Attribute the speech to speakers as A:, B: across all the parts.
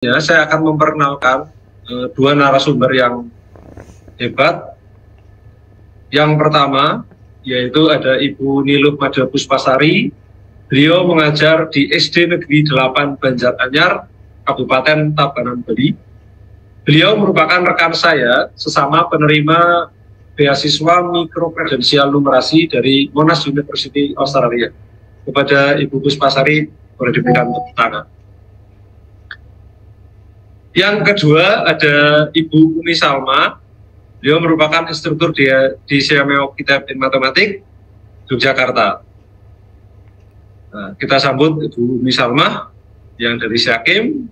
A: Ya, saya akan memperkenalkan dua narasumber yang hebat. Yang pertama, yaitu ada Ibu Niluh Mada Puspasari. Beliau mengajar di SD Negeri 8 Banjaranyar, Kabupaten Tabanan, Bali. Beliau merupakan rekan saya sesama penerima beasiswa mikrokredensial numerasi dari Monash University Australia. Kepada Ibu Puspasari, boleh diberikan tepuk tangan. Yang kedua ada Ibu Umi Salma. Beliau merupakan instruktur di CMO Kitab in Matematik, Yogyakarta. Nah, kita sambut Ibu Umi Salma yang dari Syakim.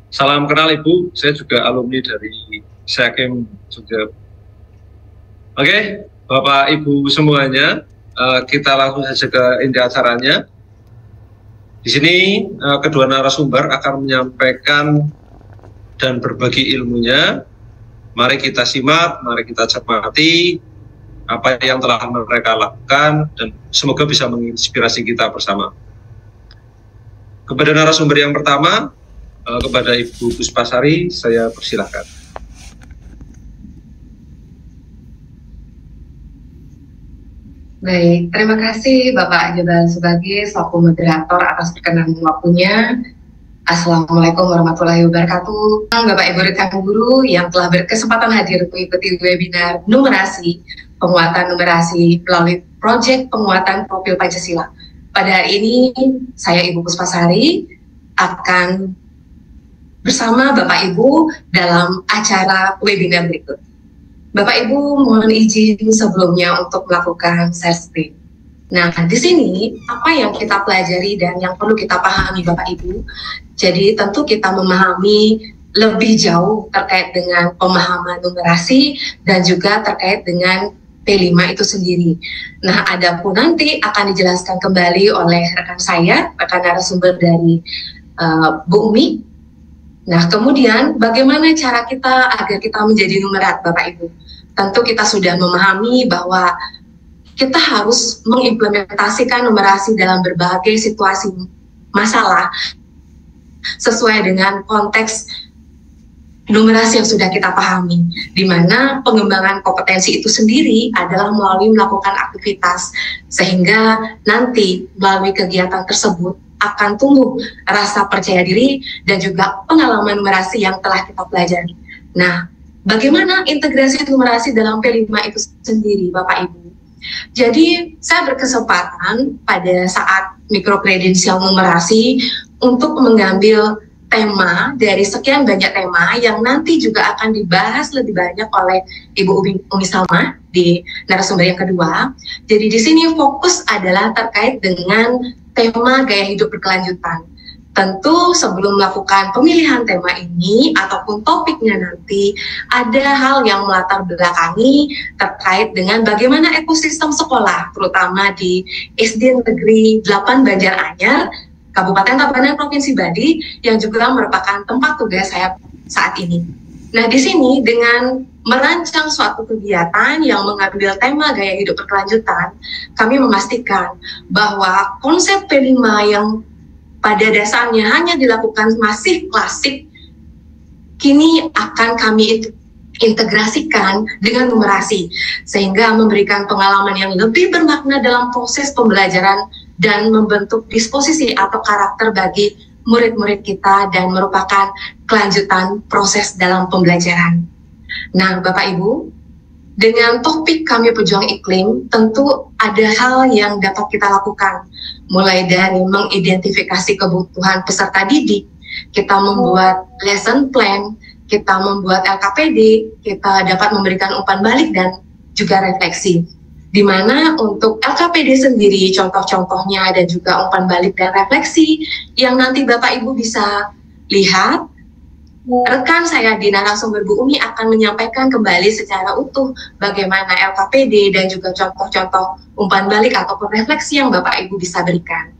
A: Salam kenal Ibu, saya juga alumni dari Syakim juga. Oke, Bapak Ibu semuanya, kita langsung saja ke inti acaranya. Di sini kedua narasumber akan menyampaikan dan berbagi ilmunya. Mari kita simak, mari kita cermati apa yang telah mereka lakukan dan semoga bisa menginspirasi kita bersama. Kepada narasumber yang pertama, kepada Ibu Puspasari, saya persilahkan.
B: Baik, terima kasih Bapak Jabal sebagai selaku moderator atas perkenan waktunya. Assalamualaikum warahmatullahi wabarakatuh. Bapak Ibu rekan guru yang telah berkesempatan hadir mengikuti webinar numerasi, penguatan numerasi melalui proyek penguatan profil Pancasila. Pada hari ini, saya Ibu Puspasari akan bersama Bapak Ibu dalam acara webinar berikut. Bapak Ibu mohon izin sebelumnya untuk melakukan share screen. Nah, di sini apa yang kita pelajari dan yang perlu kita pahami Bapak Ibu. Jadi tentu kita memahami lebih jauh terkait dengan pemahaman numerasi dan juga terkait dengan P5 itu sendiri. Nah, adapun nanti akan dijelaskan kembali oleh rekan saya, rekan narasumber dari Bu Umi. Nah, kemudian bagaimana cara kita agar kita menjadi numerat Bapak Ibu? Tentu kita sudah memahami bahwa kita harus mengimplementasikan numerasi dalam berbagai situasi masalah sesuai dengan konteks numerasi yang sudah kita pahami, di mana pengembangan kompetensi itu sendiri adalah melalui melakukan aktivitas, sehingga nanti melalui kegiatan tersebut akan tumbuh rasa percaya diri dan juga pengalaman numerasi yang telah kita pelajari. Nah, bagaimana integrasi numerasi dalam P5 itu sendiri, Bapak Ibu? Jadi, saya berkesempatan pada saat mikrokredensial numerasi untuk mengambil tema dari sekian banyak tema yang nanti juga akan dibahas lebih banyak oleh Ibu Umi Salma di narasumber yang kedua. Jadi di sini fokus adalah terkait dengan tema gaya hidup berkelanjutan. Tentu sebelum melakukan pemilihan tema ini ataupun topiknya nanti ada hal yang melatar belakangi terkait dengan bagaimana ekosistem sekolah terutama di SD Negeri 8 Banjaranyar, Kabupaten Tabanan, Provinsi Bali yang juga merupakan tempat tugas saya saat ini. Nah, di sini dengan merancang suatu kegiatan yang mengambil tema gaya hidup berkelanjutan, kami memastikan bahwa konsep P5 yang pada dasarnya hanya dilakukan masih klasik, kini akan kami integrasikan dengan numerasi, sehingga memberikan pengalaman yang lebih bermakna dalam proses pembelajaran dan membentuk disposisi atau karakter bagi murid-murid kita dan merupakan kelanjutan proses dalam pembelajaran. Nah, Bapak Ibu, dengan topik kami pejuang iklim, tentu ada hal yang dapat kita lakukan, mulai dari mengidentifikasi kebutuhan peserta didik, kita membuat lesson plan, kita membuat LKPD, kita dapat memberikan umpan balik dan juga refleksi. Di mana untuk LKPD sendiri, contoh-contohnya dan juga umpan balik dan refleksi yang nanti Bapak Ibu bisa lihat, rekan saya di narasumber Bu Umi akan menyampaikan kembali secara utuh bagaimana LKPD dan juga contoh-contoh umpan balik ataupun refleksi yang Bapak Ibu bisa berikan.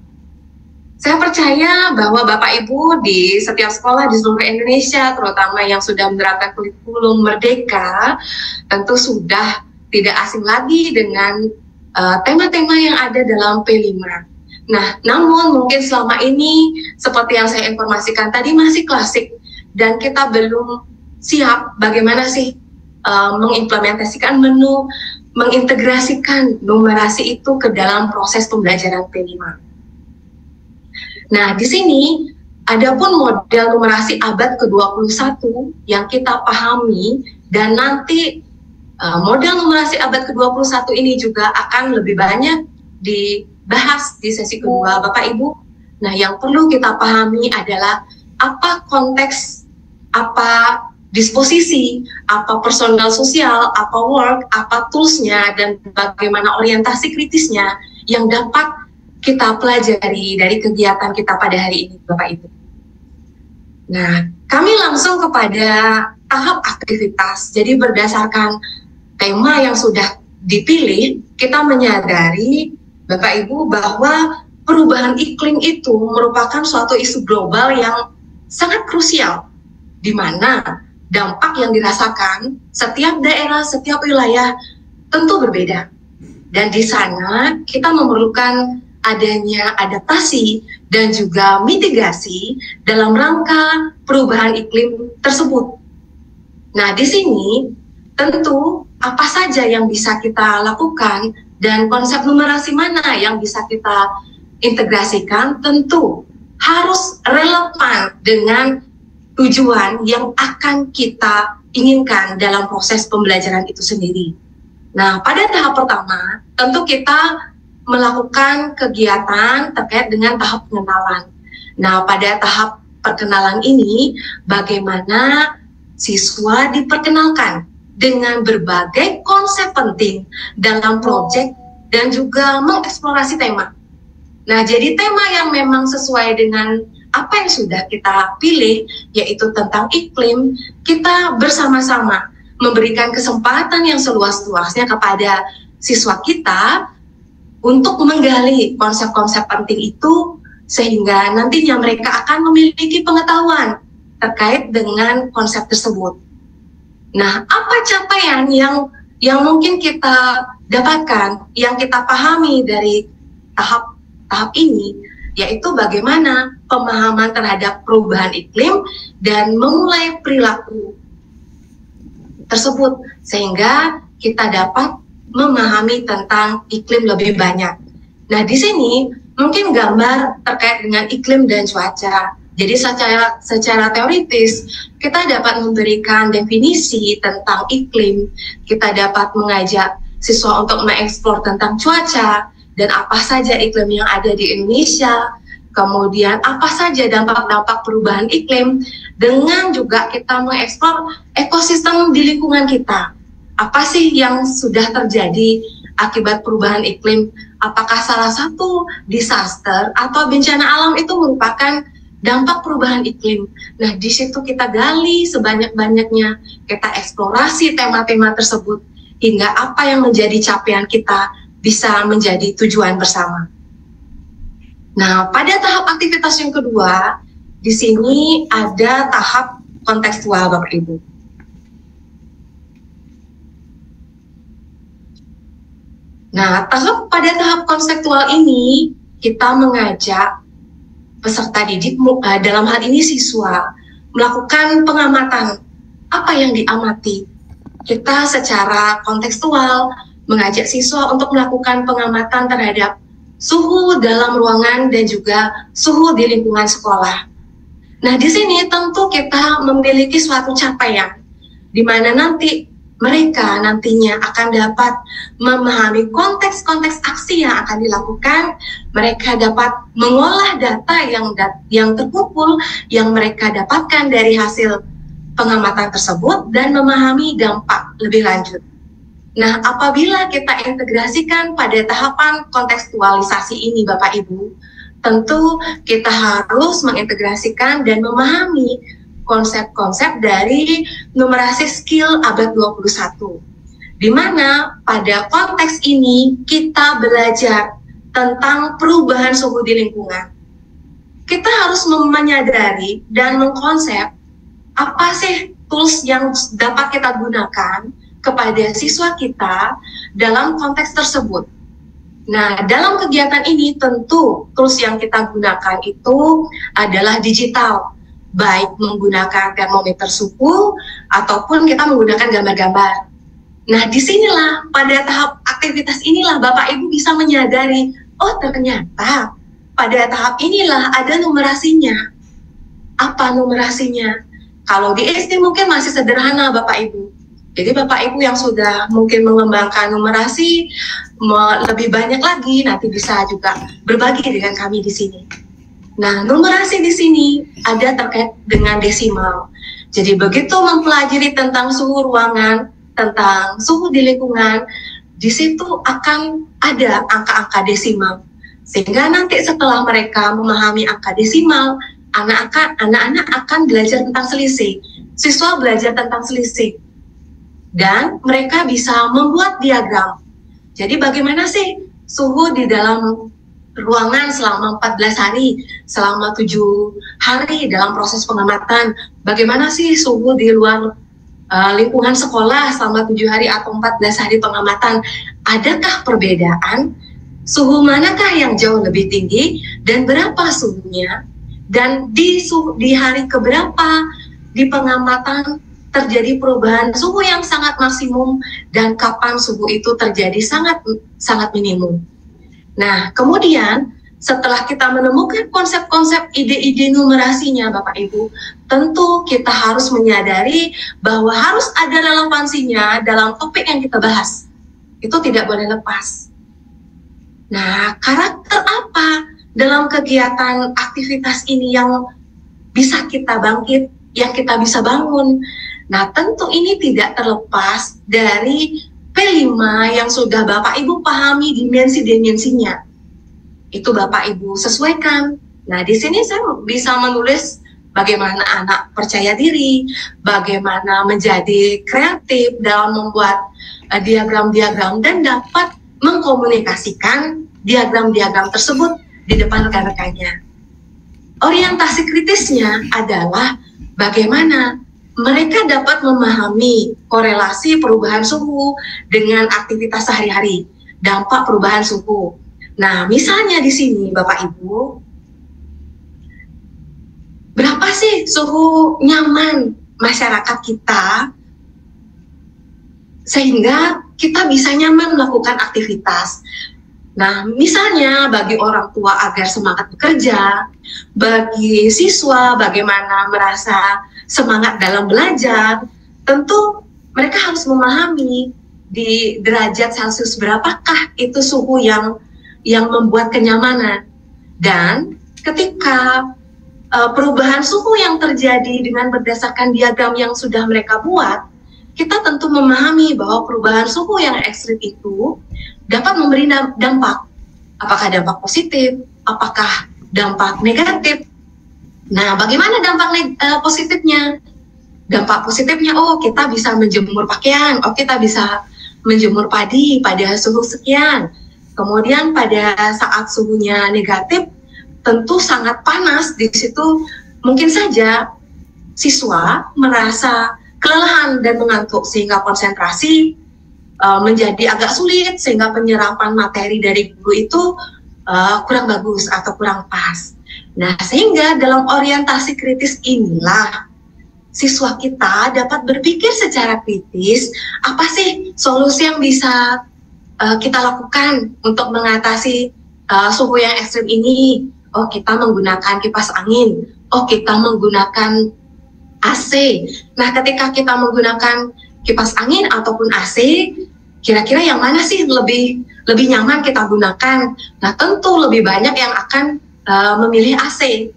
B: Saya percaya bahwa Bapak Ibu di setiap sekolah di seluruh Indonesia, terutama yang sudah menerapkan kurikulum merdeka, tentu sudah tidak asing lagi dengan tema-tema yang ada dalam P5. Nah, namun mungkin selama ini seperti yang saya informasikan tadi masih klasik dan kita belum siap bagaimana sih mengimplementasikan menu, mengintegrasikan numerasi itu ke dalam proses pembelajaran P5. Nah, di sini adapun model numerasi abad ke-21 yang kita pahami dan nanti model numerasi abad ke-21 ini juga akan lebih banyak dibahas di sesi kedua, Bapak Ibu. Nah, yang perlu kita pahami adalah apa konteks, apa disposisi, apa personal sosial, apa work, apa toolsnya, dan bagaimana orientasi kritisnya yang dapat kita pelajari dari kegiatan kita pada hari ini, Bapak Ibu. Nah, kami langsung kepada tahap aktivitas. Jadi berdasarkan tema yang sudah dipilih, kita menyadari Bapak Ibu bahwa perubahan iklim itu merupakan suatu isu global yang sangat krusial, di mana dampak yang dirasakan setiap daerah, setiap wilayah tentu berbeda. Dan di sana kita memerlukan adanya adaptasi dan juga mitigasi dalam rangka perubahan iklim tersebut. Nah, di sini tentu apa saja yang bisa kita lakukan dan konsep numerasi mana yang bisa kita integrasikan tentu harus relevan dengan tujuan yang akan kita inginkan dalam proses pembelajaran itu sendiri. Nah, pada tahap pertama, tentu kita melakukan kegiatan terkait dengan tahap pengenalan. Nah, pada tahap perkenalan ini, bagaimana siswa diperkenalkan dengan berbagai konsep penting dalam proyek dan juga mengeksplorasi tema. Nah, jadi tema yang memang sesuai dengan apa yang sudah kita pilih, yaitu tentang iklim, kita bersama-sama memberikan kesempatan yang seluas-luasnya kepada siswa kita untuk menggali konsep-konsep penting itu, sehingga nantinya mereka akan memiliki pengetahuan terkait dengan konsep tersebut. Nah, apa capaian yang mungkin kita dapatkan, yang kita pahami dari tahap ini, yaitu bagaimana pemahaman terhadap perubahan iklim dan memulai perilaku tersebut, sehingga kita dapat memahami tentang iklim lebih banyak. Nah, di sini mungkin gambar terkait dengan iklim dan cuaca. Jadi secara teoritis kita dapat memberikan definisi tentang iklim, kita dapat mengajak siswa untuk mengeksplor tentang cuaca dan apa saja iklim yang ada di Indonesia, kemudian apa saja dampak-dampak perubahan iklim, dengan juga kita mengeksplor ekosistem di lingkungan kita. Apa sih yang sudah terjadi akibat perubahan iklim? Apakah salah satu disaster atau bencana alam itu merupakan dampak perubahan iklim? Nah, di situ kita gali sebanyak-banyaknya, kita eksplorasi tema-tema tersebut, hingga apa yang menjadi capaian kita bisa menjadi tujuan bersama. Nah, pada tahap aktivitas yang kedua, di sini ada tahap kontekstual, Bapak Ibu. Nah, pada tahap konseptual ini, kita mengajak peserta didik, dalam hal ini siswa, melakukan pengamatan. Apa yang diamati? Kita secara kontekstual mengajak siswa untuk melakukan pengamatan terhadap suhu dalam ruangan dan juga suhu di lingkungan sekolah. Nah, di sini tentu kita memiliki suatu capaian, di mana nanti mereka nantinya akan dapat memahami konteks-konteks aksi yang akan dilakukan. Mereka dapat mengolah data yang terkumpul, yang mereka dapatkan dari hasil pengamatan tersebut, dan memahami dampak lebih lanjut. Nah, apabila kita integrasikan pada tahapan kontekstualisasi ini, Bapak Ibu, tentu kita harus mengintegrasikan dan memahami konsep-konsep dari numerasi skill abad 21, di mana pada konteks ini kita belajar tentang perubahan suhu di lingkungan. Kita harus menyadari dan mengkonsep apa sih tools yang dapat kita gunakan kepada siswa kita dalam konteks tersebut. Nah, dalam kegiatan ini tentu tools yang kita gunakan itu adalah digital, baik menggunakan termometer suhu ataupun kita menggunakan gambar-gambar. Nah, disinilah pada tahap aktivitas inilah Bapak Ibu bisa menyadari, oh ternyata pada tahap inilah ada numerasinya. Apa numerasinya? Kalau di SD mungkin masih sederhana Bapak Ibu. Jadi Bapak Ibu yang sudah mungkin mengembangkan numerasi lebih banyak lagi, nanti bisa juga berbagi dengan kami di sini. Nah, numerasi di sini ada terkait dengan desimal. Jadi begitu mempelajari tentang suhu ruangan, tentang suhu di lingkungan, di situ akan ada angka-angka desimal. Sehingga nanti setelah mereka memahami angka desimal, anak-anak akan belajar tentang selisih. Siswa belajar tentang selisih. Dan mereka bisa membuat diagram. Jadi bagaimana sih suhu di dalam ruangan selama 14 hari, selama 7 hari dalam proses pengamatan. Bagaimana sih suhu di luar lingkungan sekolah selama 7 hari atau 14 hari pengamatan. Adakah perbedaan? Suhu manakah yang jauh lebih tinggi dan berapa suhunya? Dan di hari keberapa di pengamatan terjadi perubahan suhu yang sangat maksimum dan kapan suhu itu terjadi sangat minimum. Nah, kemudian setelah kita menemukan konsep-konsep ide-ide numerasinya Bapak Ibu, tentu kita harus menyadari bahwa harus ada relevansinya dalam topik yang kita bahas. Itu tidak boleh lepas. Nah, karakter apa dalam kegiatan aktivitas ini yang bisa kita bangkit, yang kita bisa bangun? Nah, tentu ini tidak terlepas dari P5 yang sudah Bapak Ibu pahami dimensi-dimensinya. Itu Bapak Ibu sesuaikan. Nah, di sini saya bisa menulis bagaimana anak percaya diri, bagaimana menjadi kreatif dalam membuat diagram-diagram dan dapat mengkomunikasikan diagram-diagram tersebut di depan rekan-rekannya. Orientasi kritisnya adalah bagaimana mereka dapat memahami korelasi perubahan suhu dengan aktivitas sehari-hari, dampak perubahan suhu. Nah, misalnya di sini Bapak Ibu, berapa sih suhu nyaman masyarakat kita sehingga kita bisa nyaman melakukan aktivitas? Nah, misalnya bagi orang tua agar semangat bekerja, bagi siswa bagaimana merasa semangat dalam belajar, tentu mereka harus memahami di derajat Celcius berapakah itu suhu yang membuat kenyamanan. Dan ketika perubahan suhu yang terjadi dengan berdasarkan diagram yang sudah mereka buat, kita tentu memahami bahwa perubahan suhu yang ekstrim itu dapat memberi dampak. Apakah dampak positif? Apakah dampak negatif? Nah, bagaimana dampak positifnya? Dampak positifnya, oh kita bisa menjemur pakaian, oh kita bisa menjemur padi pada suhu sekian. Kemudian pada saat suhunya negatif, tentu sangat panas, di situ mungkin saja siswa merasa kelelahan dan mengantuk sehingga konsentrasi menjadi agak sulit, sehingga penyerapan materi dari guru itu kurang bagus atau kurang pas. Nah, sehingga dalam orientasi kritis inilah siswa kita dapat berpikir secara kritis, apa sih solusi yang bisa kita lakukan untuk mengatasi suhu yang ekstrim ini? Oh, kita menggunakan kipas angin. Oh, kita menggunakan AC. Nah, ketika kita menggunakan kipas angin ataupun AC, kira-kira yang mana sih lebih nyaman kita gunakan? Nah, tentu lebih banyak yang akan memilih AC.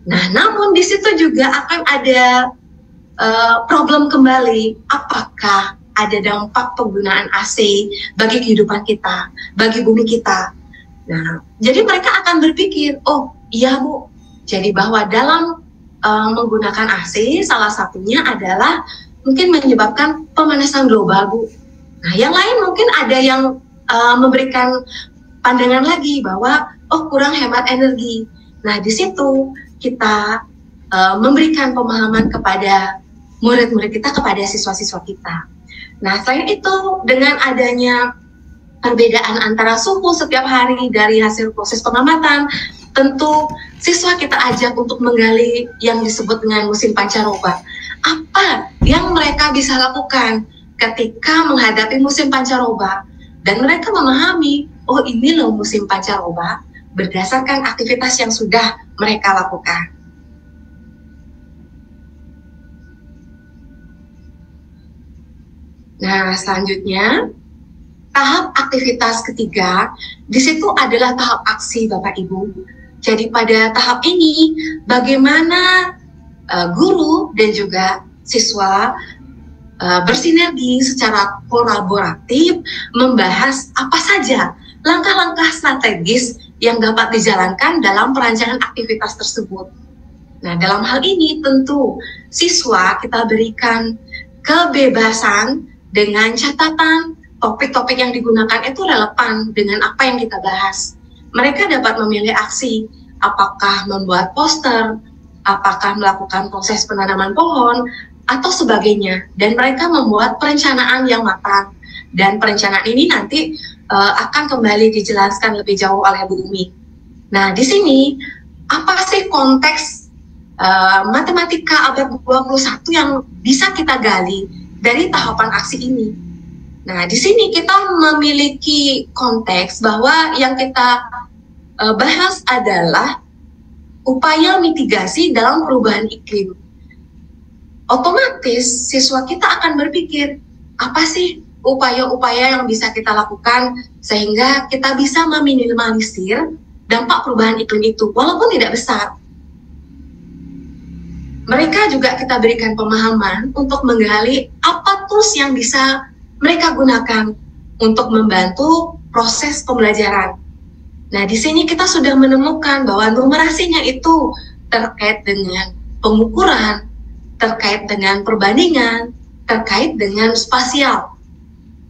B: Nah, namun di situ juga akan ada problem kembali. Apakah ada dampak penggunaan AC bagi kehidupan kita, bagi bumi kita? Nah, jadi mereka akan berpikir, oh iya Bu, jadi bahwa dalam menggunakan AC salah satunya adalah mungkin menyebabkan pemanasan global Bu. Nah, yang lain mungkin ada yang memberikan pandangan lagi bahwa oh kurang hemat energi. Nah, di situ kita memberikan pemahaman kepada murid-murid kita, kepada siswa-siswa kita. Nah, selain itu dengan adanya perbedaan antara suhu setiap hari dari hasil proses pengamatan, tentu siswa kita ajak untuk menggali yang disebut dengan musim pancaroba. Apa yang mereka bisa lakukan ketika menghadapi musim pancaroba, dan mereka memahami, oh ini loh musim pancaroba, berdasarkan aktivitas yang sudah mereka lakukan. Nah, selanjutnya tahap aktivitas ketiga, di situ adalah tahap aksi Bapak Ibu. Jadi pada tahap ini, bagaimana guru dan juga siswa bersinergi secara kolaboratif membahas apa saja langkah-langkah strategis yang dapat dijalankan dalam perancangan aktivitas tersebut. Nah, dalam hal ini tentu siswa kita berikan kebebasan dengan catatan topik-topik yang digunakan itu relevan dengan apa yang kita bahas. Mereka dapat memilih aksi, apakah membuat poster, apakah melakukan proses penanaman pohon, atau sebagainya. Dan mereka membuat perencanaan yang matang. Dan perencanaan ini nanti akan kembali dijelaskan lebih jauh oleh Bu Umi. Nah, di sini, apa sih konteks matematika abad 21 yang bisa kita gali dari tahapan aksi ini? Nah, di sini kita memiliki konteks bahwa yang kita bahas adalah upaya mitigasi dalam perubahan iklim. Otomatis siswa kita akan berpikir, apa sih upaya-upaya yang bisa kita lakukan sehingga kita bisa meminimalisir dampak perubahan iklim itu, walaupun tidak besar. Mereka juga kita berikan pemahaman untuk menggali apa tools yang bisa mereka gunakan untuk membantu proses pembelajaran. Nah, di sini kita sudah menemukan bahwa numerasinya itu terkait dengan pengukuran, terkait dengan perbandingan, terkait dengan spasial.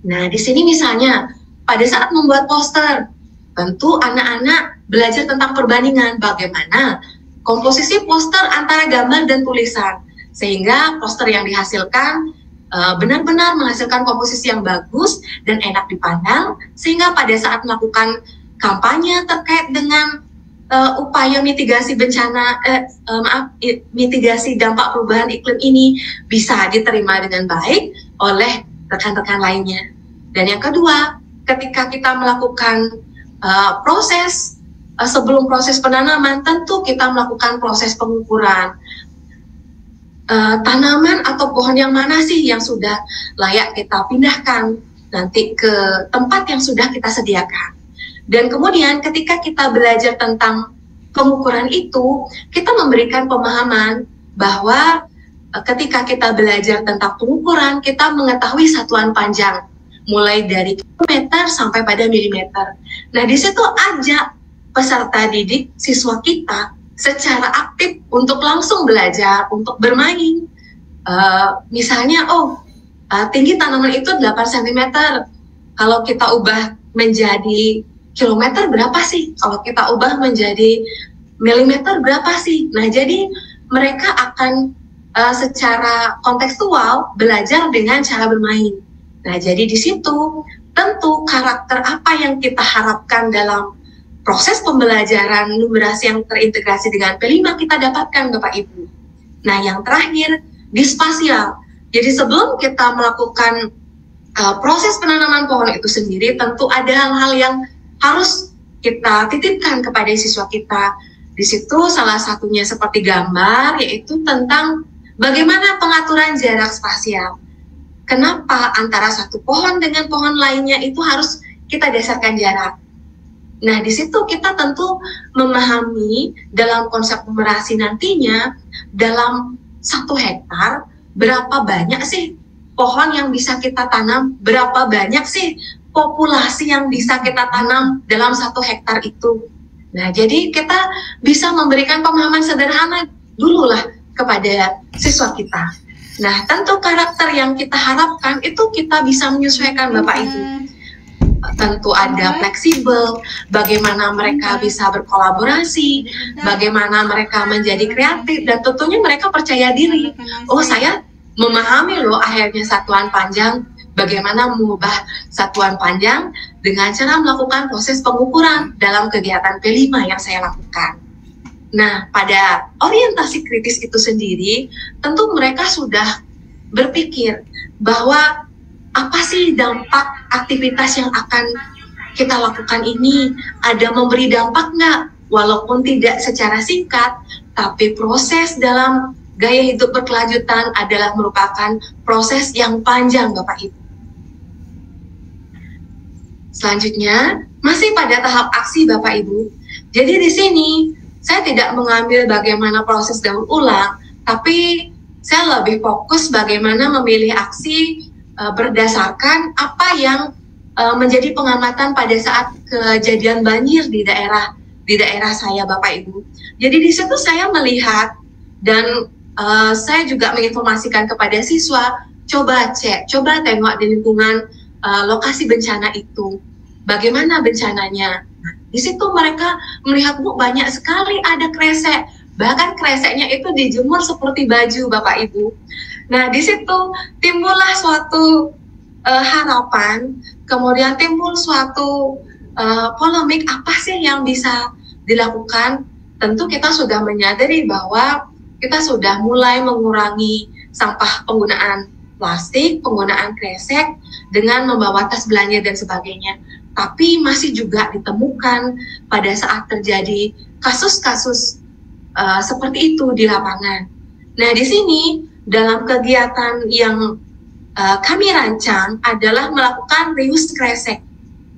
B: Nah, di sini misalnya pada saat membuat poster, tentu anak-anak belajar tentang perbandingan, bagaimana komposisi poster antara gambar dan tulisan, sehingga poster yang dihasilkan benar-benar menghasilkan komposisi yang bagus dan enak dipandang, sehingga pada saat melakukan kampanye terkait dengan upaya mitigasi bencana, mitigasi dampak perubahan iklim ini bisa diterima dengan baik oleh rekan-rekan lainnya. Dan yang kedua, ketika kita melakukan proses sebelum proses penanaman, tentu kita melakukan proses pengukuran. Tanaman atau pohon yang mana sih yang sudah layak kita pindahkan nanti ke tempat yang sudah kita sediakan. Dan kemudian ketika kita belajar tentang pengukuran itu, kita memberikan pemahaman bahwa ketika kita belajar tentang pengukuran, kita mengetahui satuan panjang, mulai dari kilometer sampai pada milimeter. Nah, di situ ajak peserta didik siswa kita secara aktif untuk langsung belajar, untuk bermain. Misalnya, tinggi tanaman itu 8 cm. Kalau kita ubah menjadi kilometer berapa sih? Kalau kita ubah menjadi milimeter berapa sih? Nah, jadi mereka akan secara kontekstual belajar dengan cara bermain. Nah, jadi di situ tentu karakter apa yang kita harapkan dalam proses pembelajaran numerasi yang terintegrasi dengan P5 kita dapatkan, Bapak Ibu. Nah, yang terakhir, di spasial. Jadi sebelum kita melakukan proses penanaman pohon itu sendiri, tentu ada hal-hal yang harus kita titipkan kepada siswa kita. Di situ salah satunya seperti gambar, yaitu tentang bagaimana pengaturan jarak spasial. Kenapa antara satu pohon dengan pohon lainnya itu harus kita dasarkan jarak. Nah, di situ kita tentu memahami dalam konsep numerasi nantinya, dalam 1 hektar, berapa banyak sih pohon yang bisa kita tanam, berapa banyak sih populasi yang bisa kita tanam dalam 1 hektar itu. Nah, jadi kita bisa memberikan pemahaman sederhana dulu lah kepada siswa kita. Nah, tentu karakter yang kita harapkan itu kita bisa menyesuaikan, Bapak Ibu. Tentu ada fleksibel, bagaimana mereka bisa berkolaborasi, bagaimana mereka menjadi kreatif, dan tentunya mereka percaya diri. Oh, saya memahami loh akhirnya satuan panjang, bagaimana mengubah satuan panjang dengan cara melakukan proses pengukuran dalam kegiatan P5 yang saya lakukan. Nah, pada orientasi kritis itu sendiri, tentu mereka sudah berpikir bahwa apa sih dampak aktivitas yang akan kita lakukan ini, ada memberi dampak nggak? Walaupun tidak secara singkat, tapi proses dalam gaya hidup berkelanjutan adalah merupakan proses yang panjang, Bapak Ibu. Selanjutnya, masih pada tahap aksi, Bapak Ibu. Jadi di sini, saya tidak mengambil bagaimana proses daur ulang, tapi saya lebih fokus bagaimana memilih aksi berdasarkan apa yang menjadi pengamatan pada saat kejadian banjir di daerah saya, Bapak Ibu. Jadi di situ saya melihat dan saya juga menginformasikan kepada siswa, coba cek, coba tengok di lingkungan lokasi bencana itu, bagaimana bencananya. Nah, di situ mereka melihat, Bu, banyak sekali ada kresek, bahkan kreseknya itu dijemur seperti baju, Bapak Ibu. Nah, di situ timbullah suatu harapan, kemudian timbul suatu polemik, apa sih yang bisa dilakukan. Tentu kita sudah menyadari bahwa kita sudah mulai mengurangi sampah penggunaan plastik, penggunaan kresek dengan membawa tas belanja dan sebagainya. Tapi masih juga ditemukan pada saat terjadi kasus-kasus seperti itu di lapangan. Nah, di sini dalam kegiatan yang kami rancang adalah melakukan reuse kresek.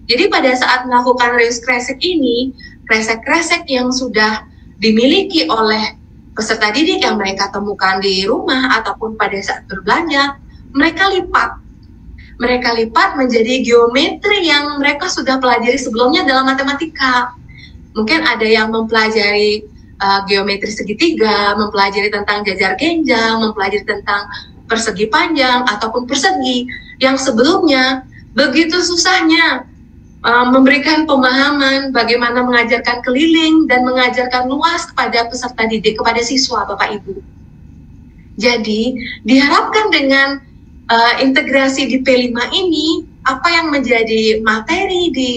B: Jadi pada saat melakukan reuse kresek ini, kresek-kresek yang sudah dimiliki oleh peserta didik yang mereka temukan di rumah ataupun pada saat berbelanja, mereka lipat. Mereka lipat menjadi geometri yang mereka sudah pelajari sebelumnya dalam matematika. Mungkin ada yang mempelajari geometri segitiga, mempelajari tentang jajar genjang, mempelajari tentang persegi panjang ataupun persegi yang sebelumnya begitu susahnya memberikan pemahaman bagaimana mengajarkan keliling dan mengajarkan luas kepada peserta didik, kepada siswa, Bapak Ibu. Jadi diharapkan dengan integrasi di P5 ini, apa yang menjadi materi di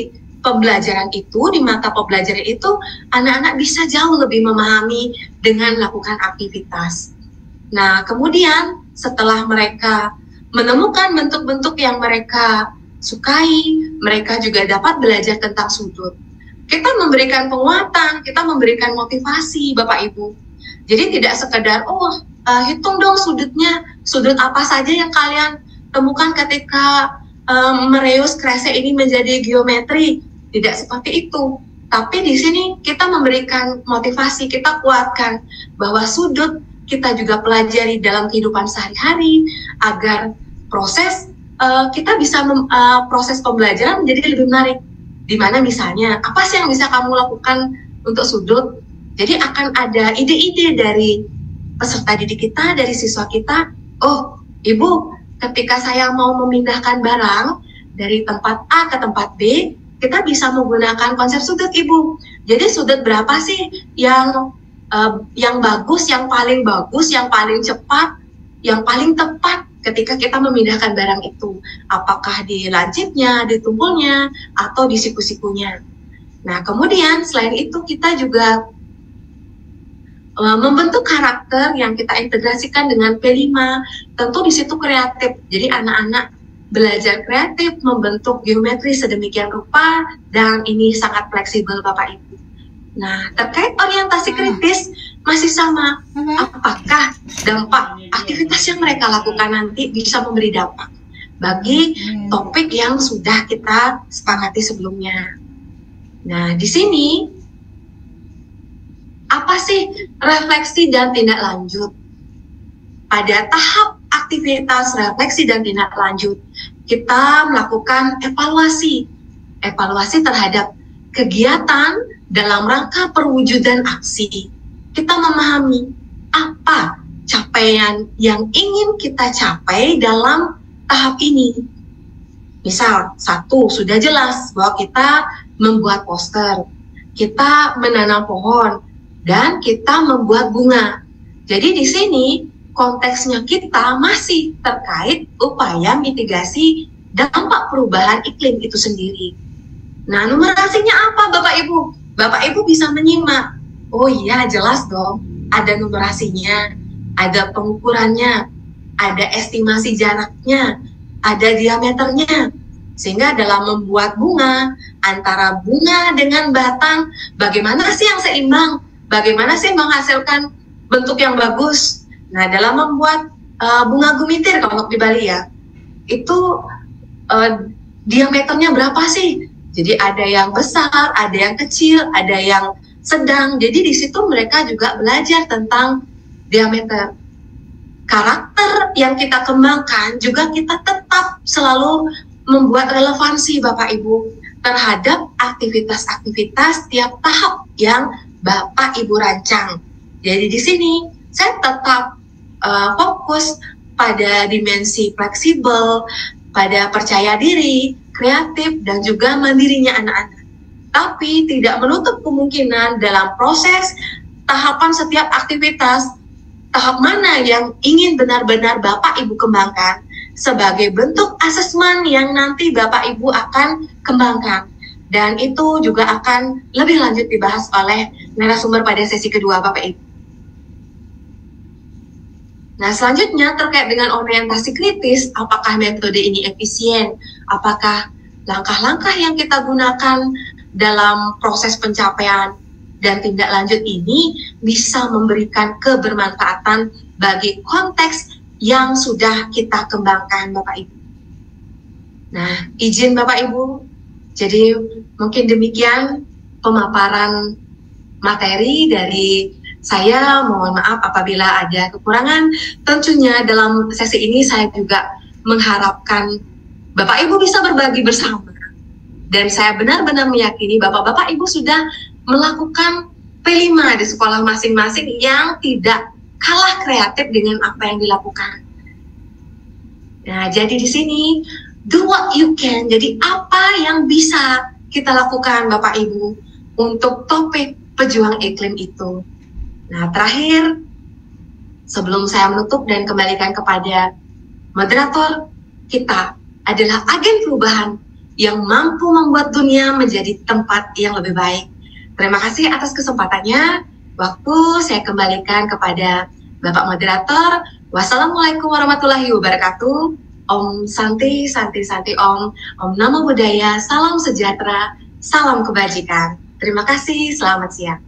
B: pembelajaran itu, di mata pembelajaran itu, anak-anak bisa jauh lebih memahami dengan melakukan aktivitas. Nah, kemudian setelah mereka menemukan bentuk-bentuk yang mereka sukai, mereka juga dapat belajar tentang sudut. Kita memberikan penguatan, kita memberikan motivasi, Bapak Ibu. Jadi tidak sekedar, hitung dong sudutnya, sudut apa saja yang kalian temukan ketika mereus kresek ini menjadi geometri. Tidak seperti itu. Tapi di sini kita memberikan motivasi, kita kuatkan bahwa sudut kita juga pelajari dalam kehidupan sehari-hari agar proses kita bisa proses pembelajaran menjadi lebih menarik. Di mana misalnya, apa sih yang bisa kamu lakukan untuk sudut? Jadi akan ada ide-ide dari peserta didik kita, dari siswa kita. Oh, Ibu, ketika saya mau memindahkan barang dari tempat A ke tempat B, kita bisa menggunakan konsep sudut, Ibu. Jadi sudut berapa sih yang bagus, yang paling cepat, yang paling tepat ketika kita memindahkan barang itu, apakah di lancipnya, di tumpulnya, atau di siku-sikunya. Nah, kemudian selain itu kita juga membentuk karakter yang kita integrasikan dengan P5, tentu di situ kreatif. Jadi anak-anak belajar kreatif, membentuk geometri sedemikian rupa, dan ini sangat fleksibel, Bapak Ibu. Nah, terkait orientasi kritis masih sama. Apakah dampak aktivitas yang mereka lakukan nanti bisa memberi dampak bagi topik yang sudah kita sepakati sebelumnya? Nah, di sini apa sih refleksi dan tindak lanjut? Pada tahap aktivitas refleksi dan tindak lanjut, kita melakukan evaluasi terhadap kegiatan dalam rangka perwujudan aksi. Kita memahami apa capaian yang ingin kita capai dalam tahap ini. Misal, satu, sudah jelas bahwa kita membuat poster, kita menanam pohon, dan kita membuat bunga. Jadi di sini konteksnya kita masih terkait upaya mitigasi dampak perubahan iklim itu sendiri. Nah, numerasinya apa Bapak Ibu? Bapak Ibu bisa menyimak. Oh iya, jelas dong. Ada numerasinya, ada pengukurannya, ada estimasi jaraknya, ada diameternya. Sehingga dalam membuat bunga, antara bunga dengan batang, bagaimana sih yang seimbang? Bagaimana sih menghasilkan bentuk yang bagus? Nah, dalam membuat bunga gumitir kalau di Bali ya, itu diameternya berapa sih? Jadi ada yang besar, ada yang kecil, ada yang sedang. Jadi di situ mereka juga belajar tentang diameter. Karakter yang kita kembangkan juga kita tetap selalu membuat relevansi Bapak Ibu terhadap aktivitas-aktivitas tiap tahap yang Bapak Ibu rancang. Jadi di sini saya tetap fokus pada dimensi fleksibel, pada percaya diri, kreatif, dan juga mandirinya anak-anak. Tapi tidak menutup kemungkinan dalam proses tahapan setiap aktivitas, tahap mana yang ingin benar-benar Bapak Ibu kembangkan sebagai bentuk asesmen yang nanti Bapak Ibu akan kembangkan. Dan itu juga akan lebih lanjut dibahas oleh narasumber pada sesi kedua Bapak Ibu. Nah, selanjutnya terkait dengan orientasi kritis, apakah metode ini efisien? Apakah langkah-langkah yang kita gunakan dalam proses pencapaian dan tindak lanjut ini bisa memberikan kebermanfaatan bagi konteks yang sudah kita kembangkan Bapak Ibu. Nah, izin Bapak Ibu, jadi mungkin demikian pemaparan materi dari saya. Mohon maaf apabila ada kekurangan. Tentunya dalam sesi ini saya juga mengharapkan Bapak Ibu bisa berbagi bersama. Dan saya benar-benar meyakini Bapak-Bapak Ibu sudah melakukan P5 di sekolah masing-masing yang tidak kalah kreatif dengan apa yang dilakukan. Nah, jadi di sini do what you can. Jadi apa yang bisa kita lakukan Bapak Ibu untuk topik pejuang iklim itu. Nah, terakhir sebelum saya menutup dan kembalikan kepada moderator, kita adalah agen perubahan yang mampu membuat dunia menjadi tempat yang lebih baik. Terima kasih atas kesempatannya. Waktu saya kembalikan kepada Bapak Moderator. Wassalamualaikum warahmatullahi wabarakatuh. Om Santi, Santi, Santi Om. Om Namo Buddhaya, salam sejahtera, salam kebajikan. Terima kasih, selamat siang.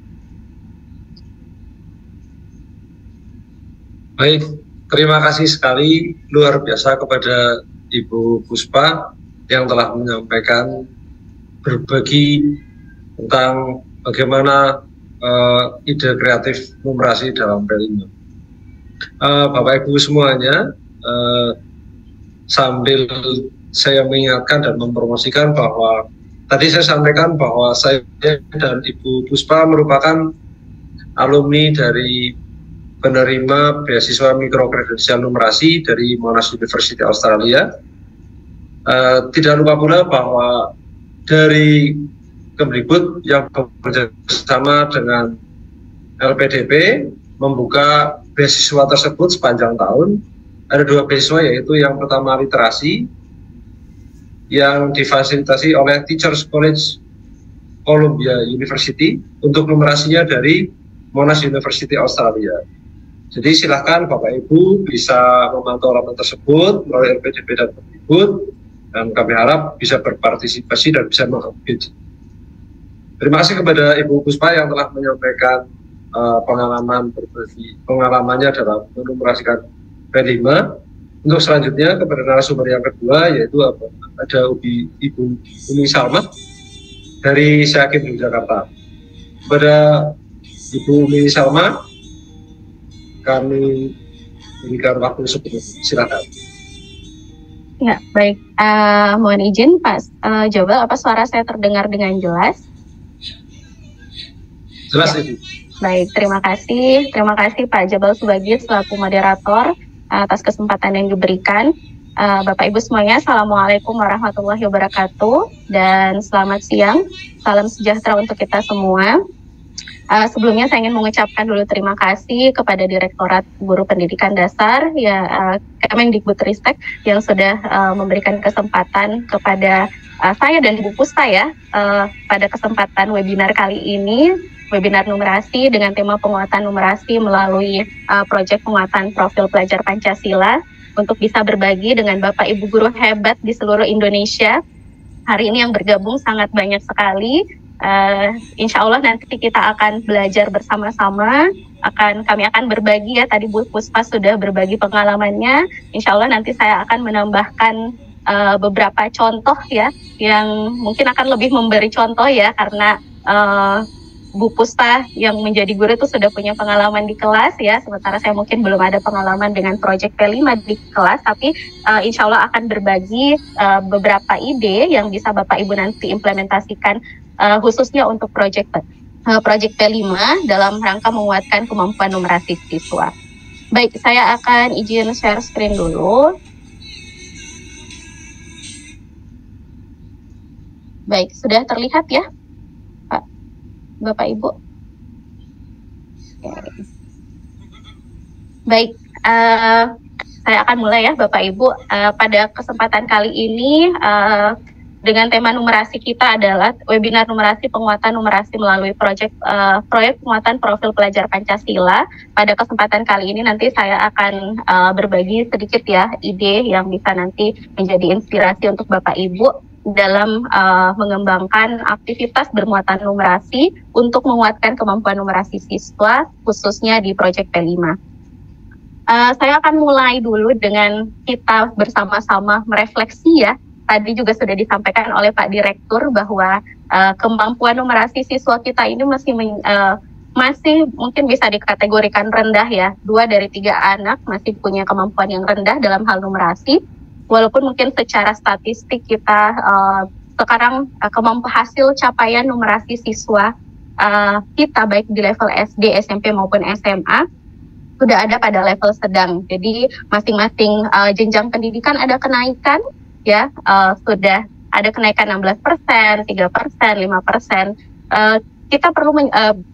A: Baik, terima kasih sekali luar biasa kepada Ibu Puspa yang telah menyampaikan berbagi tentang bagaimana ide kreatif numerasi dalam P5. Bapak Ibu semuanya, sambil saya mengingatkan dan mempromosikan bahwa tadi saya sampaikan bahwa saya dan Ibu Puspa merupakan alumni dari penerima beasiswa mikrokredensial numerasi dari Monash University Australia. Tidak lupa pula bahwa dari Kemdikbud yang bekerjasama dengan LPDP membuka beasiswa tersebut sepanjang tahun. Ada 2 beasiswa, yaitu yang pertama literasi yang difasilitasi oleh Teachers College Columbia University untuk numerasinya dari Monash University Australia. Jadi silahkan Bapak Ibu bisa memantau laman tersebut melalui LPDP dan Kemdikbud, dan kami harap bisa berpartisipasi dan bisa mengupdate. Terima kasih kepada Ibu Puspa yang telah menyampaikan pengalamannya dalam menumerasikan P5. Untuk selanjutnya kepada narasumber yang kedua, yaitu ada Ibu Umi Salma dari Syakim di Jakarta. Kepada Ibu Umi Salma, kami berikan waktu sebelum silakan.
C: Ya, baik. Mohon izin Pak Jabal, apa suara saya terdengar dengan jelas?
A: Jelas,
C: ya.
A: Ibu.
C: Baik, terima kasih. Terima kasih Pak Jabal Subagio selaku moderator atas kesempatan yang diberikan. Bapak Ibu semuanya, Assalamualaikum warahmatullahi wabarakatuh dan selamat siang. Salam sejahtera untuk kita semua. Sebelumnya saya ingin mengucapkan dulu terima kasih kepada Direktorat Guru Pendidikan Dasar ya Kemendikbudristek yang sudah memberikan kesempatan kepada saya dan Bu Puspa ya pada kesempatan webinar kali ini, webinar numerasi dengan tema penguatan numerasi melalui proyek penguatan profil pelajar Pancasila untuk bisa berbagi dengan Bapak Ibu guru hebat di seluruh Indonesia. Hari ini yang bergabung sangat banyak sekali. Insya Allah nanti kita akan belajar bersama-sama, kami akan berbagi ya, tadi Bu Puspa sudah berbagi pengalamannya. Insya Allah nanti saya akan menambahkan beberapa contoh ya, yang mungkin akan lebih memberi contoh ya, karena Bu Puspa yang menjadi guru itu sudah punya pengalaman di kelas ya, sementara saya mungkin belum ada pengalaman dengan proyek P5 di kelas, tapi insya Allah akan berbagi beberapa ide yang bisa Bapak Ibu nanti implementasikan khususnya untuk proyek P5 dalam rangka menguatkan kemampuan numerasi siswa. Baik, saya akan izin share screen dulu. Baik, sudah terlihat ya, Pak, Bapak Ibu? Oke. Baik, saya akan mulai ya Bapak Ibu. Pada kesempatan kali ini, dengan tema numerasi kita adalah webinar numerasi penguatan numerasi melalui proyek penguatan profil pelajar Pancasila. Pada kesempatan kali ini nanti saya akan berbagi sedikit ya ide yang bisa nanti menjadi inspirasi untuk Bapak Ibu dalam mengembangkan aktivitas bermuatan numerasi untuk menguatkan kemampuan numerasi siswa khususnya di proyek P5. Saya akan mulai dulu dengan kita bersama-sama merefleksi ya. Tadi juga sudah disampaikan oleh Pak Direktur bahwa kemampuan numerasi siswa kita ini masih mungkin bisa dikategorikan rendah ya. 2 dari 3 anak masih punya kemampuan yang rendah dalam hal numerasi. Walaupun mungkin secara statistik kita sekarang hasil capaian numerasi siswa kita baik di level SD, SMP maupun SMA sudah ada pada level sedang. Jadi masing-masing jenjang pendidikan ada kenaikan. Ya, sudah ada kenaikan 16%, 3%, 5%. Kita perlu,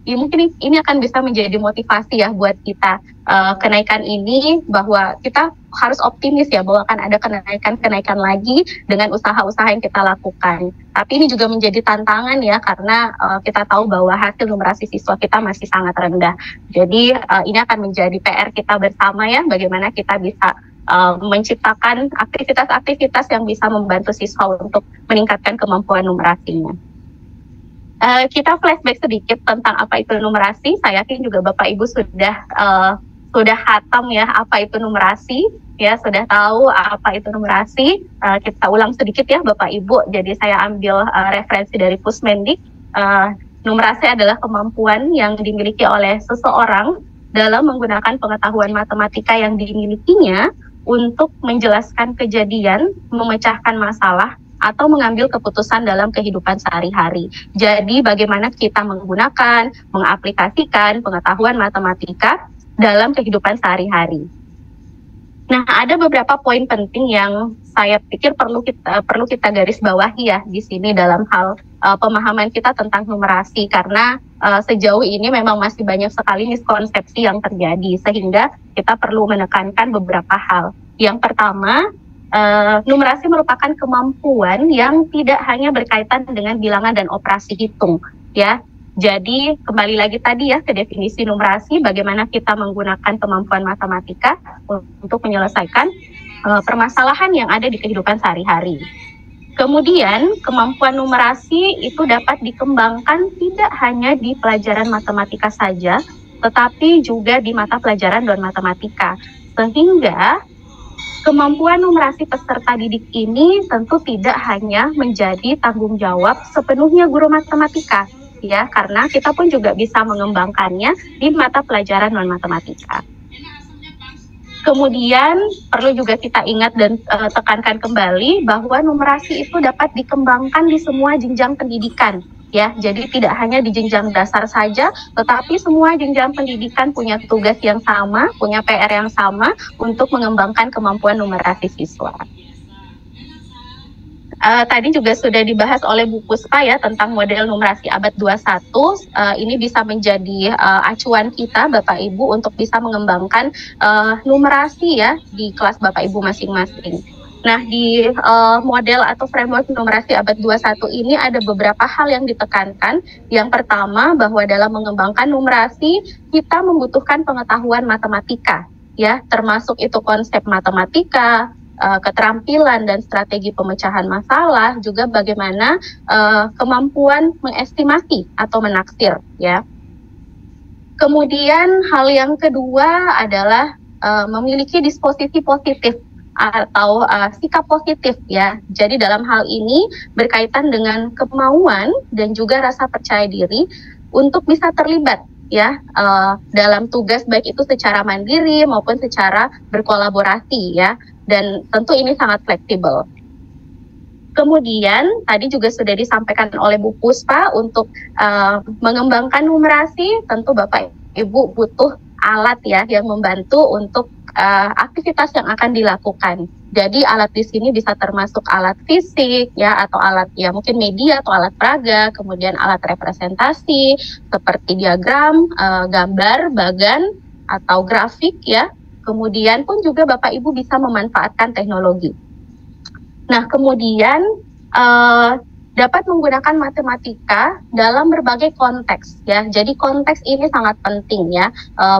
C: ya mungkin ini akan bisa menjadi motivasi ya buat kita. Kenaikan ini bahwa kita harus optimis ya bahwa akan ada kenaikan lagi dengan usaha-usaha yang kita lakukan. Tapi ini juga menjadi tantangan ya karena kita tahu bahwa hasil numerasi siswa kita masih sangat rendah. Jadi ini akan menjadi PR kita bersama ya, bagaimana kita bisa menciptakan aktivitas-aktivitas yang bisa membantu siswa untuk meningkatkan kemampuan numerasinya. Kita flashback sedikit tentang apa itu numerasi. Saya yakin juga Bapak Ibu sudah hatam ya apa itu numerasi, ya sudah tahu apa itu numerasi. Kita ulang sedikit ya Bapak Ibu. Jadi saya ambil referensi dari Pusmendik. Numerasi adalah kemampuan yang dimiliki oleh seseorang dalam menggunakan pengetahuan matematika yang dimilikinya untuk menjelaskan kejadian, memecahkan masalah, atau mengambil keputusan dalam kehidupan sehari-hari. Jadi bagaimana kita menggunakan, mengaplikasikan pengetahuan matematika dalam kehidupan sehari-hari. Nah, ada beberapa poin penting yang saya pikir perlu kita garis bawahi ya di sini dalam hal pemahaman kita tentang numerasi, karena sejauh ini memang masih banyak sekali miskonsepsi yang terjadi sehingga kita perlu menekankan beberapa hal. Yang pertama, numerasi merupakan kemampuan yang tidak hanya berkaitan dengan bilangan dan operasi hitung ya. Jadi kembali lagi tadi ya ke definisi numerasi, bagaimana kita menggunakan kemampuan matematika untuk menyelesaikan permasalahan yang ada di kehidupan sehari-hari. Kemudian kemampuan numerasi itu dapat dikembangkan tidak hanya di pelajaran matematika saja, tetapi juga di mata pelajaran non-matematika. Sehingga kemampuan numerasi peserta didik ini tentu tidak hanya menjadi tanggung jawab sepenuhnya guru matematika, ya, karena kita pun juga bisa mengembangkannya di mata pelajaran non-matematika. Kemudian perlu juga kita ingat dan tekankan kembali bahwa numerasi itu dapat dikembangkan di semua jenjang pendidikan, ya. Jadi tidak hanya di jenjang dasar saja, tetapi semua jenjang pendidikan punya tugas yang sama, punya PR yang sama untuk mengembangkan kemampuan numerasi siswa. tadi juga sudah dibahas oleh Bu Puspa ya tentang model numerasi abad 21. Ini bisa menjadi acuan kita Bapak Ibu untuk bisa mengembangkan numerasi ya di kelas Bapak Ibu masing-masing. Nah, di model atau framework numerasi abad 21 ini ada beberapa hal yang ditekankan. Yang pertama, bahwa dalam mengembangkan numerasi kita membutuhkan pengetahuan matematika ya, termasuk itu konsep matematika, keterampilan dan strategi pemecahan masalah, juga bagaimana kemampuan mengestimasi atau menaksir ya. Kemudian hal yang kedua adalah memiliki disposisi positif atau sikap positif ya. Jadi dalam hal ini berkaitan dengan kemauan dan juga rasa percaya diri untuk bisa terlibat ya dalam tugas, baik itu secara mandiri maupun secara berkolaborasi ya. Dan tentu ini sangat fleksibel. Kemudian tadi juga sudah disampaikan oleh Bu Puspa untuk mengembangkan numerasi, tentu Bapak Ibu butuh alat ya yang membantu untuk aktivitas yang akan dilakukan. Jadi alat di sini bisa termasuk alat fisik ya, atau alat ya mungkin media atau alat peraga, kemudian alat representasi seperti diagram, gambar, bagan atau grafik ya. Kemudian pun juga Bapak Ibu bisa memanfaatkan teknologi. Nah, kemudian dapat menggunakan matematika dalam berbagai konteks ya. Jadi konteks ini sangat penting ya,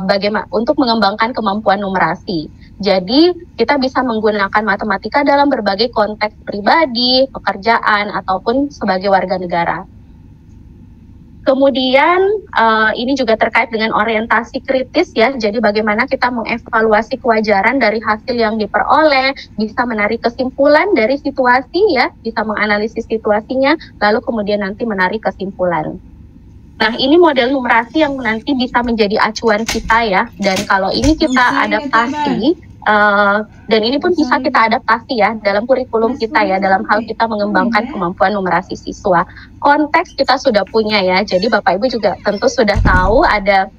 C: bagaimana untuk mengembangkan kemampuan numerasi. Jadi kita bisa menggunakan matematika dalam berbagai konteks pribadi, pekerjaan ataupun sebagai warga negara. Kemudian ini juga terkait dengan orientasi kritis ya, jadi bagaimana kita mengevaluasi kewajaran dari hasil yang diperoleh, bisa menarik kesimpulan dari situasi ya, bisa menganalisis situasinya, lalu kemudian nanti menarik kesimpulan. Nah, ini model numerasi yang nanti bisa menjadi acuan kita ya, dan kalau ini kita adaptasi, dan ini pun bisa kita adaptasi ya dalam kurikulum kita ya, dalam hal kita mengembangkan kemampuan numerasi siswa. Konteks kita sudah punya ya, jadi Bapak Ibu juga tentu sudah tahu ada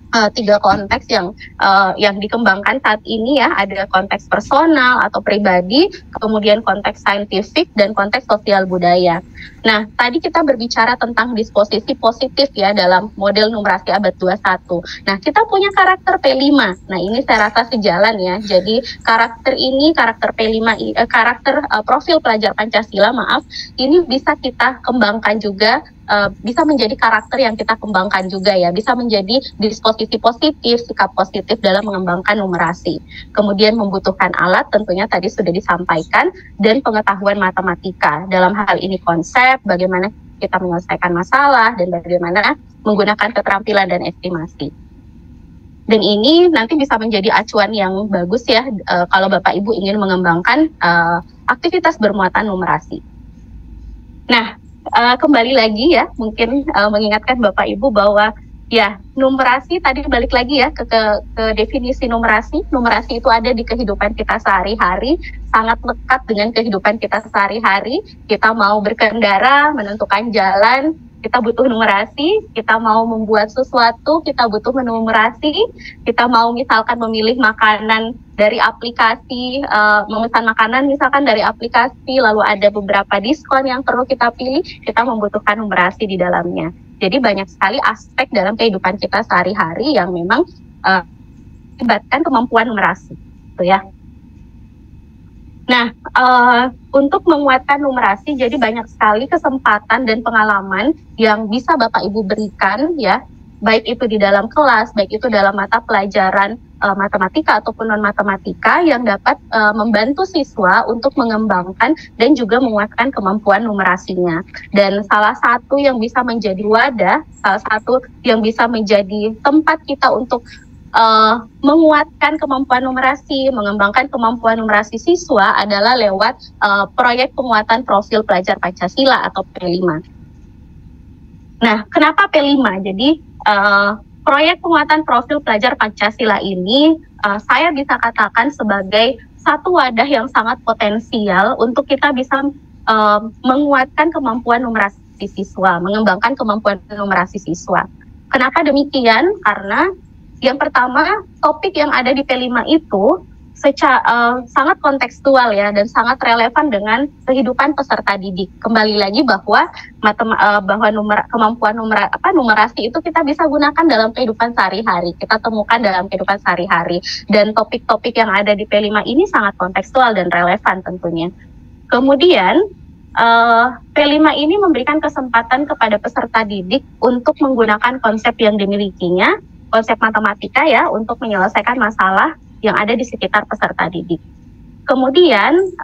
C: 3 konteks yang dikembangkan saat ini ya, ada konteks personal atau pribadi, kemudian konteks saintifik dan konteks sosial budaya. Nah, tadi kita berbicara tentang disposisi positif ya dalam model numerasi abad 21. Nah, kita punya karakter P5. Nah, ini saya rasa sejalan ya. Jadi karakter ini, karakter P5, profil pelajar Pancasila, maaf, ini bisa kita kembangkan juga, bisa menjadi karakter yang kita kembangkan juga ya, bisa menjadi disposisi positif, sikap positif dalam mengembangkan numerasi. Kemudian membutuhkan alat, tentunya tadi sudah disampaikan, dan pengetahuan matematika. Dalam hal ini konsep, bagaimana kita menyelesaikan masalah, dan bagaimana menggunakan keterampilan dan estimasi. Dan ini nanti bisa menjadi acuan yang bagus ya, kalau Bapak Ibu ingin mengembangkan aktivitas bermuatan numerasi. Nah, kembali lagi ya, mungkin mengingatkan Bapak Ibu bahwa ya numerasi tadi balik lagi ya ke definisi numerasi. Numerasi itu ada di kehidupan kita sehari-hari, sangat lekat dengan kehidupan kita sehari-hari. Kita mau berkendara, menentukan jalan, kita butuh numerasi. Kita mau membuat sesuatu, kita butuh numerasi. Kita mau misalkan memilih makanan dari aplikasi, memesan makanan misalkan dari aplikasi, lalu ada beberapa diskon yang perlu kita pilih, kita membutuhkan numerasi di dalamnya. Jadi banyak sekali aspek dalam kehidupan kita sehari-hari yang memang melibatkan kemampuan numerasi, gitu ya. Nah, untuk menguatkan numerasi, jadi banyak sekali kesempatan dan pengalaman yang bisa Bapak Ibu berikan ya, baik itu di dalam kelas, baik itu dalam mata pelajaran matematika ataupun non-matematika, yang dapat membantu siswa untuk mengembangkan dan juga menguatkan kemampuan numerasinya. Dan salah satu yang bisa menjadi wadah, salah satu yang bisa menjadi tempat kita untuk menguatkan kemampuan numerasi, mengembangkan kemampuan numerasi siswa adalah lewat proyek penguatan profil pelajar Pancasila atau P5. Nah, kenapa P5? Jadi proyek penguatan profil pelajar Pancasila ini saya bisa katakan sebagai satu wadah yang sangat potensial untuk kita bisa menguatkan kemampuan numerasi siswa, mengembangkan kemampuan numerasi siswa. Kenapa demikian? Karena yang pertama, topik yang ada di P5 itu sangat kontekstual ya dan sangat relevan dengan kehidupan peserta didik. Kembali lagi bahwa kemampuan numerasi itu kita bisa gunakan dalam kehidupan sehari-hari. Kita temukan dalam kehidupan sehari-hari dan topik-topik yang ada di P5 ini sangat kontekstual dan relevan tentunya. Kemudian P5 ini memberikan kesempatan kepada peserta didik untuk menggunakan konsep yang dimilikinya, konsep matematika ya, untuk menyelesaikan masalah yang ada di sekitar peserta didik. Kemudian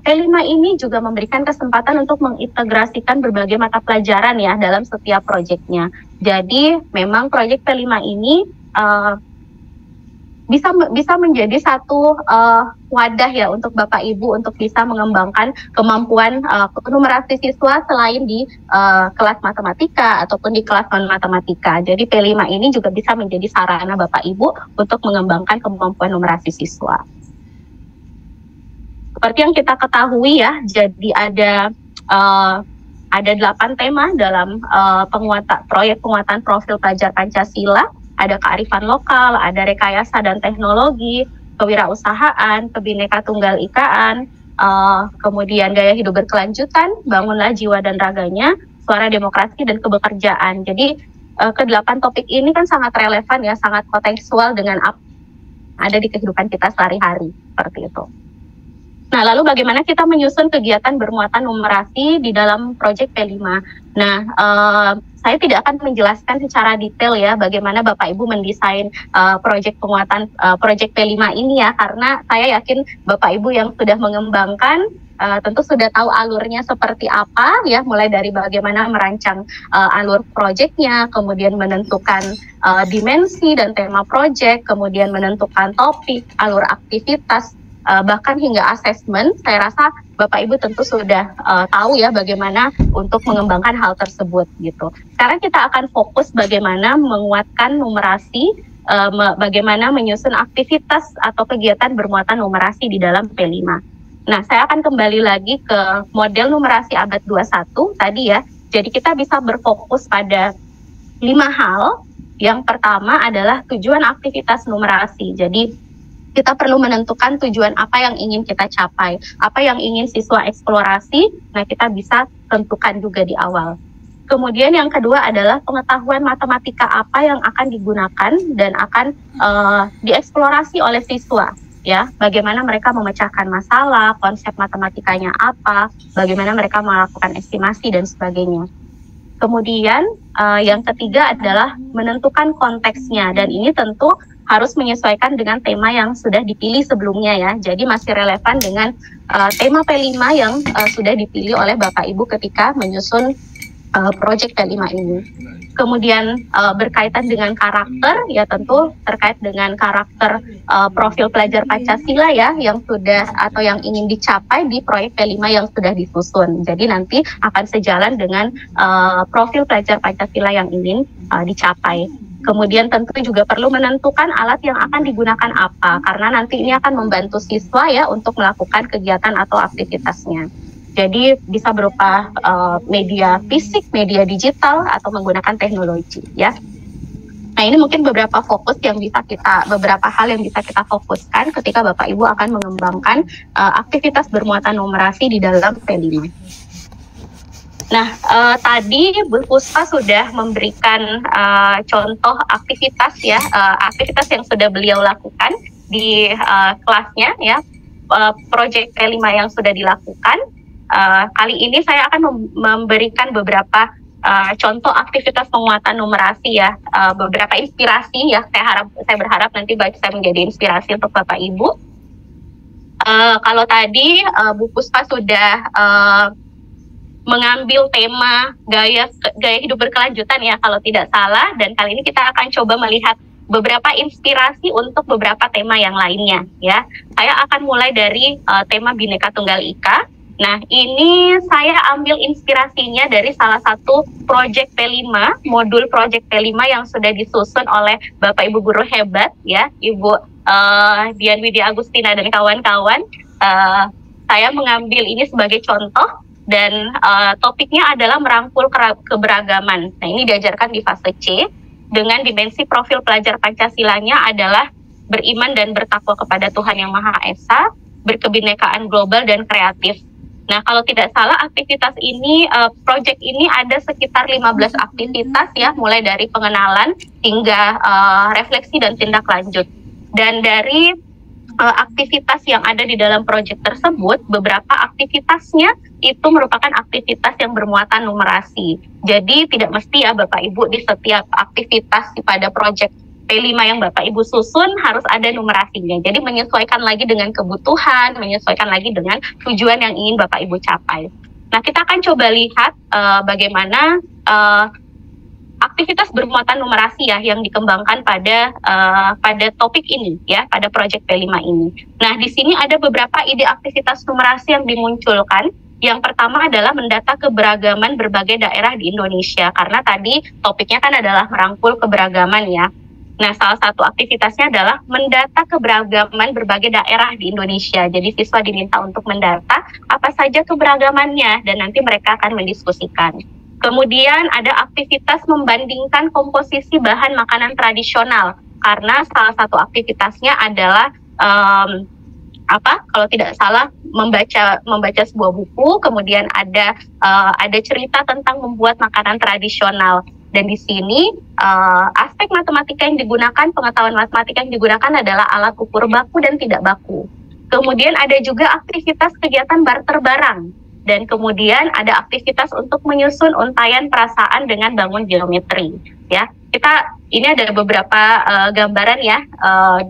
C: P5 ini juga memberikan kesempatan untuk mengintegrasikan berbagai mata pelajaran ya dalam setiap proyeknya. Jadi memang proyek P5 ini bisa menjadi satu wadah ya untuk Bapak Ibu untuk bisa mengembangkan kemampuan numerasi siswa selain di kelas matematika ataupun di kelas non matematika. Jadi P5 ini juga bisa menjadi sarana Bapak Ibu untuk mengembangkan kemampuan numerasi siswa. Seperti yang kita ketahui ya, jadi ada 8 tema dalam proyek penguatan profil pelajar Pancasila. Ada kearifan lokal, ada rekayasa dan teknologi, kewirausahaan, Kebhinneka Tunggal Ikaan, kemudian gaya hidup berkelanjutan, bangunlah jiwa dan raganya, suara demokrasi dan kebekerjaan. Jadi ke-8 topik ini kan sangat relevan ya, sangat kontekstual dengan apa ada di kehidupan kita sehari-hari, seperti itu. Nah, lalu bagaimana kita menyusun kegiatan bermuatan numerasi di dalam proyek P5? Nah, saya tidak akan menjelaskan secara detail ya bagaimana Bapak Ibu mendesain proyek penguatan proyek P5 ini ya, karena saya yakin Bapak Ibu yang sudah mengembangkan tentu sudah tahu alurnya seperti apa ya, mulai dari bagaimana merancang alur proyeknya, kemudian menentukan dimensi dan tema proyek, kemudian menentukan topik, alur aktivitas, bahkan hingga asesmen. Saya rasa Bapak Ibu tentu sudah tahu ya bagaimana untuk mengembangkan hal tersebut gitu. Sekarang kita akan fokus bagaimana menguatkan numerasi, bagaimana menyusun aktivitas atau kegiatan bermuatan numerasi di dalam P5. Nah, saya akan kembali lagi ke model numerasi abad 21 tadi ya. Jadi kita bisa berfokus pada 5 hal. Yang pertama adalah tujuan aktivitas numerasi. Jadi kita perlu menentukan tujuan apa yang ingin kita capai, apa yang ingin siswa eksplorasi, nah kita bisa tentukan juga di awal. Kemudian yang kedua adalah pengetahuan matematika apa yang akan digunakan dan akan dieksplorasi oleh siswa, ya. Bagaimana mereka memecahkan masalah, konsep matematikanya apa, bagaimana mereka melakukan estimasi dan sebagainya. Kemudian yang ketiga adalah menentukan konteksnya, dan ini tentu harus menyesuaikan dengan tema yang sudah dipilih sebelumnya ya. Jadi masih relevan dengan tema P5 yang sudah dipilih oleh Bapak Ibu ketika menyusun proyek P5 ini. Kemudian berkaitan dengan karakter, ya tentu terkait dengan karakter profil pelajar Pancasila ya, yang sudah atau yang ingin dicapai di proyek P5 yang sudah disusun. Jadi nanti akan sejalan dengan profil pelajar Pancasila yang ingin dicapai. Kemudian tentu juga perlu menentukan alat yang akan digunakan apa, karena nanti ini akan membantu siswa ya untuk melakukan kegiatan atau aktivitasnya. Jadi bisa berupa media fisik, media digital, atau menggunakan teknologi ya. Nah, ini mungkin beberapa hal yang bisa kita fokuskan ketika Bapak Ibu akan mengembangkan aktivitas bermuatan numerasi di dalam P5. Nah, tadi Bu Puspa sudah memberikan contoh aktivitas ya, aktivitas yang sudah beliau lakukan di kelasnya ya, proyek P5 yang sudah dilakukan. Kali ini saya akan memberikan beberapa contoh aktivitas penguatan numerasi ya, beberapa inspirasi ya. Saya berharap nanti bisa menjadi inspirasi untuk Bapak Ibu. Kalau tadi Bu Puspa sudah mengambil tema gaya hidup berkelanjutan ya kalau tidak salah, dan kali ini kita akan coba melihat beberapa inspirasi untuk beberapa tema yang lainnya ya. Saya akan mulai dari tema Bhinneka Tunggal Ika. Nah, ini saya ambil inspirasinya dari salah satu proyek P5, modul proyek P5 yang sudah disusun oleh Bapak Ibu guru hebat ya, Ibu Dian Widya Agustina dan kawan-kawan. Saya mengambil ini sebagai contoh. Dan topiknya adalah merangkul keberagaman. Nah, ini diajarkan di fase C dengan dimensi profil pelajar Pancasilanya adalah beriman dan bertakwa kepada Tuhan Yang Maha Esa, berkebinekaan global dan kreatif. Nah, kalau tidak salah aktivitas ini, proyek ini ada sekitar 15 aktivitas ya, mulai dari pengenalan hingga refleksi dan tindak lanjut. Dan dari aktivitas yang ada di dalam proyek tersebut, beberapa aktivitasnya itu merupakan aktivitas yang bermuatan numerasi. Jadi tidak mesti ya Bapak Ibu di setiap aktivitas pada proyek P5 yang Bapak Ibu susun harus ada numerasinya. Jadi menyesuaikan lagi dengan kebutuhan, menyesuaikan lagi dengan tujuan yang ingin Bapak Ibu capai. Nah, kita akan coba lihat bagaimana aktivitas bermuatan numerasi ya yang dikembangkan pada topik ini ya, pada proyek P5 ini. Nah, di sini ada beberapa ide aktivitas numerasi yang dimunculkan. Yang pertama adalah mendata keberagaman berbagai daerah di Indonesia, karena tadi topiknya kan adalah merangkul keberagaman ya. Nah, salah satu aktivitasnya adalah mendata keberagaman berbagai daerah di Indonesia. Jadi siswa diminta untuk mendata apa saja keberagamannya dan nanti mereka akan mendiskusikan. Kemudian ada aktivitas membandingkan komposisi bahan makanan tradisional, karena salah satu aktivitasnya adalah kalau tidak salah membaca sebuah buku, kemudian ada cerita tentang membuat makanan tradisional. Dan di sini aspek matematika yang digunakan, pengetahuan matematika yang digunakan adalah alat ukur baku dan tidak baku. Kemudian ada juga aktivitas kegiatan barter barang. Dan kemudian ada aktivitas untuk menyusun untaian perasaan dengan bangun geometri. Ya, ini ada beberapa gambaran ya,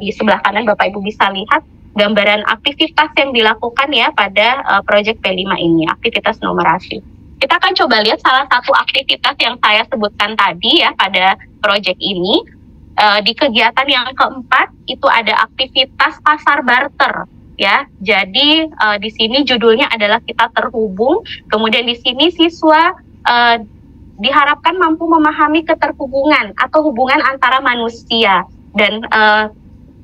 C: di sebelah kanan Bapak Ibu bisa lihat gambaran aktivitas yang dilakukan ya pada proyek P5 ini, aktivitas numerasi. Kita akan coba lihat salah satu aktivitas yang saya sebutkan tadi ya pada proyek ini. Di kegiatan yang keempat itu ada aktivitas pasar barter. Ya, jadi di sini judulnya adalah kita terhubung. Kemudian di sini siswa diharapkan mampu memahami keterhubungan atau hubungan antara manusia dan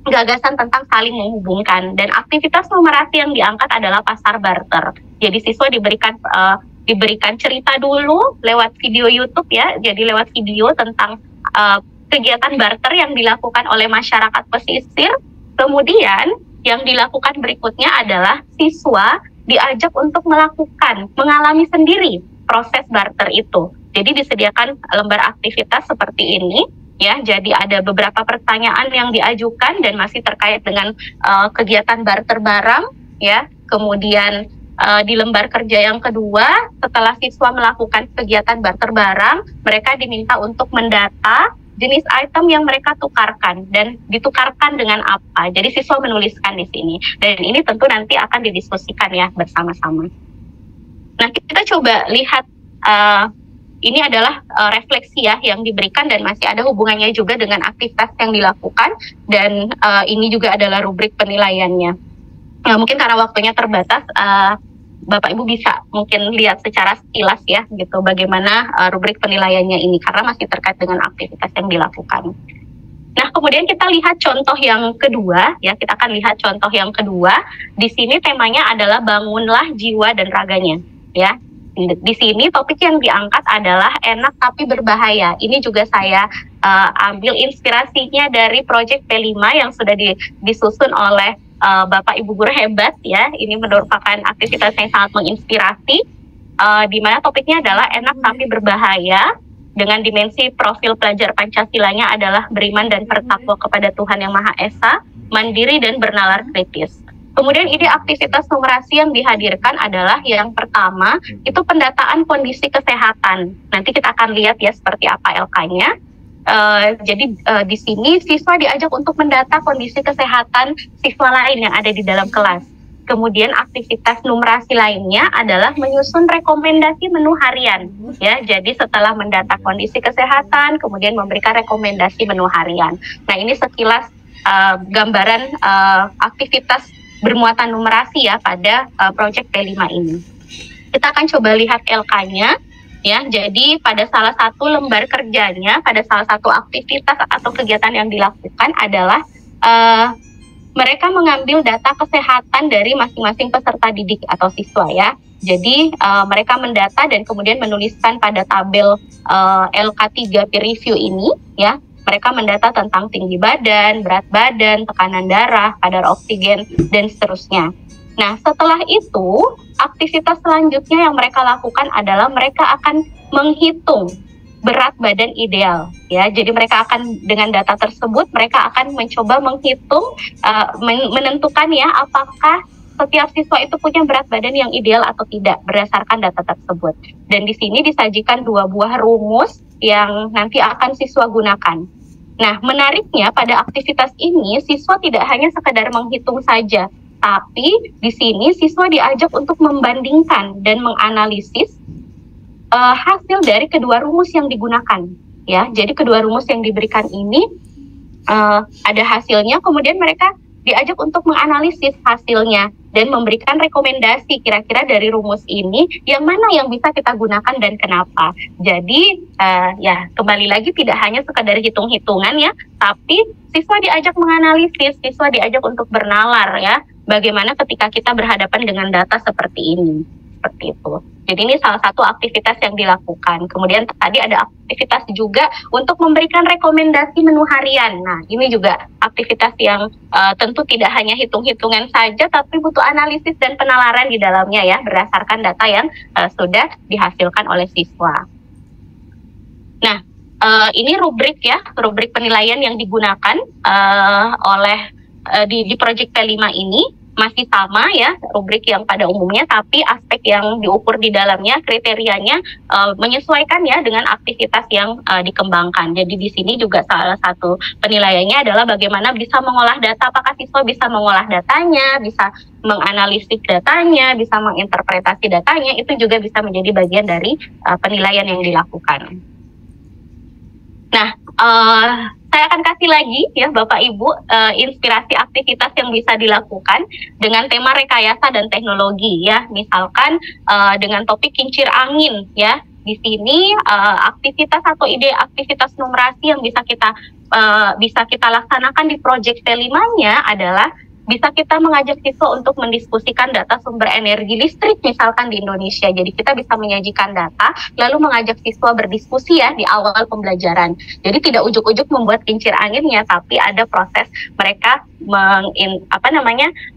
C: gagasan tentang saling menghubungkan. Dan aktivitas numerasi yang diangkat adalah pasar barter. Jadi siswa diberikan cerita dulu lewat video YouTube ya. Jadi lewat video tentang kegiatan barter yang dilakukan oleh masyarakat pesisir. Kemudian yang dilakukan berikutnya adalah siswa diajak untuk mengalami sendiri proses barter itu. Jadi disediakan lembar aktivitas seperti ini, ya. Jadi ada beberapa pertanyaan yang diajukan dan masih terkait dengan kegiatan barter barang, ya. Kemudian di lembar kerja yang kedua, setelah siswa melakukan kegiatan barter barang, mereka diminta untuk mendata jenis item yang mereka tukarkan dan ditukarkan dengan apa. Jadi siswa menuliskan di sini. Dan ini tentu nanti akan didiskusikan ya bersama-sama. Nah, kita coba lihat ini adalah refleksi ya yang diberikan dan masih ada hubungannya juga dengan aktivitas yang dilakukan dan ini juga adalah rubrik penilaiannya. Mungkin karena waktunya terbatas, Bapak Ibu bisa mungkin lihat secara sekilas ya gitu bagaimana rubrik penilaiannya ini karena masih terkait dengan aktivitas yang dilakukan. Nah, kemudian kita lihat contoh yang kedua ya, kita akan lihat contoh yang kedua. Di sini temanya adalah bangunlah jiwa dan raganya ya. Di sini topik yang diangkat adalah enak tapi berbahaya. Ini juga saya ambil inspirasinya dari proyek P5 yang sudah disusun oleh Bapak Ibu guru hebat ya. Ini merupakan aktivitas yang sangat menginspirasi, di mana topiknya adalah enak tapi berbahaya dengan dimensi profil pelajar Pancasilanya adalah beriman dan bertakwa kepada Tuhan Yang Maha Esa, mandiri dan bernalar kritis. Kemudian ide aktivitas numerasi yang dihadirkan adalah yang pertama itu pendataan kondisi kesehatan. Nanti kita akan lihat ya seperti apa LK-nya. Jadi di sini siswa diajak untuk mendata kondisi kesehatan siswa lain yang ada di dalam kelas. Kemudian aktivitas numerasi lainnya adalah menyusun rekomendasi menu harian. Ya, jadi setelah mendata kondisi kesehatan, kemudian memberikan rekomendasi menu harian. Nah, ini sekilas gambaran aktivitas bermuatan numerasi ya pada proyek P5 ini. Kita akan coba lihat LK-nya. Ya, jadi pada salah satu lembar kerjanya, pada salah satu aktivitas atau kegiatan yang dilakukan adalah mereka mengambil data kesehatan dari masing-masing peserta didik atau siswa ya. Jadi mereka mendata dan kemudian menuliskan pada tabel LK3 peer review ini ya, Mereka mendata tentang tinggi badan, berat badan, tekanan darah, kadar oksigen, dan seterusnya. Nah, setelah itu, aktivitas selanjutnya yang mereka lakukan adalah mereka akan menghitung berat badan ideal, ya. Jadi mereka akan, dengan data tersebut mereka akan mencoba menghitung, menentukan ya apakah setiap siswa itu punya berat badan yang ideal atau tidak berdasarkan data tersebut. Dan di sini disajikan 2 buah rumus yang nanti akan siswa gunakan. Nah, menariknya pada aktivitas ini siswa tidak hanya sekedar menghitung saja, tapi di sini siswa diajak untuk membandingkan dan menganalisis hasil dari kedua rumus yang digunakan, ya. Jadi kedua rumus yang diberikan ini ada hasilnya, kemudian mereka diajak untuk menganalisis hasilnya dan memberikan rekomendasi kira-kira dari rumus ini yang mana yang bisa kita gunakan dan kenapa. Jadi ya kembali lagi tidak hanya sekedar hitung-hitungan ya, tapi siswa diajak menganalisis, siswa diajak untuk bernalar ya, bagaimana ketika kita berhadapan dengan data seperti ini. Seperti itu. Jadi ini salah satu aktivitas yang dilakukan. Kemudian tadi ada aktivitas juga untuk memberikan rekomendasi menu harian. Nah, ini juga aktivitas yang tentu tidak hanya hitung-hitungan saja, tapi butuh analisis dan penalaran di dalamnya ya, berdasarkan data yang sudah dihasilkan oleh siswa. Nah, ini rubrik ya, rubrik penilaian yang digunakan oleh di Project P5 ini. Masih sama ya rubrik yang pada umumnya, tapi aspek yang diukur di dalamnya, kriterianya menyesuaikan ya dengan aktivitas yang dikembangkan. Jadi di sini juga salah satu penilaiannya adalah bagaimana bisa mengolah data, apakah siswa bisa mengolah datanya, bisa menganalisis datanya, bisa menginterpretasi datanya, itu juga bisa menjadi bagian dari penilaian yang dilakukan. Nah, saya akan kasih lagi ya Bapak Ibu inspirasi aktivitas yang bisa dilakukan dengan tema rekayasa dan teknologi ya. Misalkan dengan topik kincir angin ya. Di sini aktivitas atau ide aktivitas numerasi yang bisa kita laksanakan di Project P5-nya adalah bisa kita mengajak siswa untuk mendiskusikan data sumber energi listrik misalkan di Indonesia. Jadi kita bisa menyajikan data lalu mengajak siswa berdiskusi ya di awal pembelajaran. Jadi tidak ujuk-ujuk membuat kincir anginnya, tapi ada proses mereka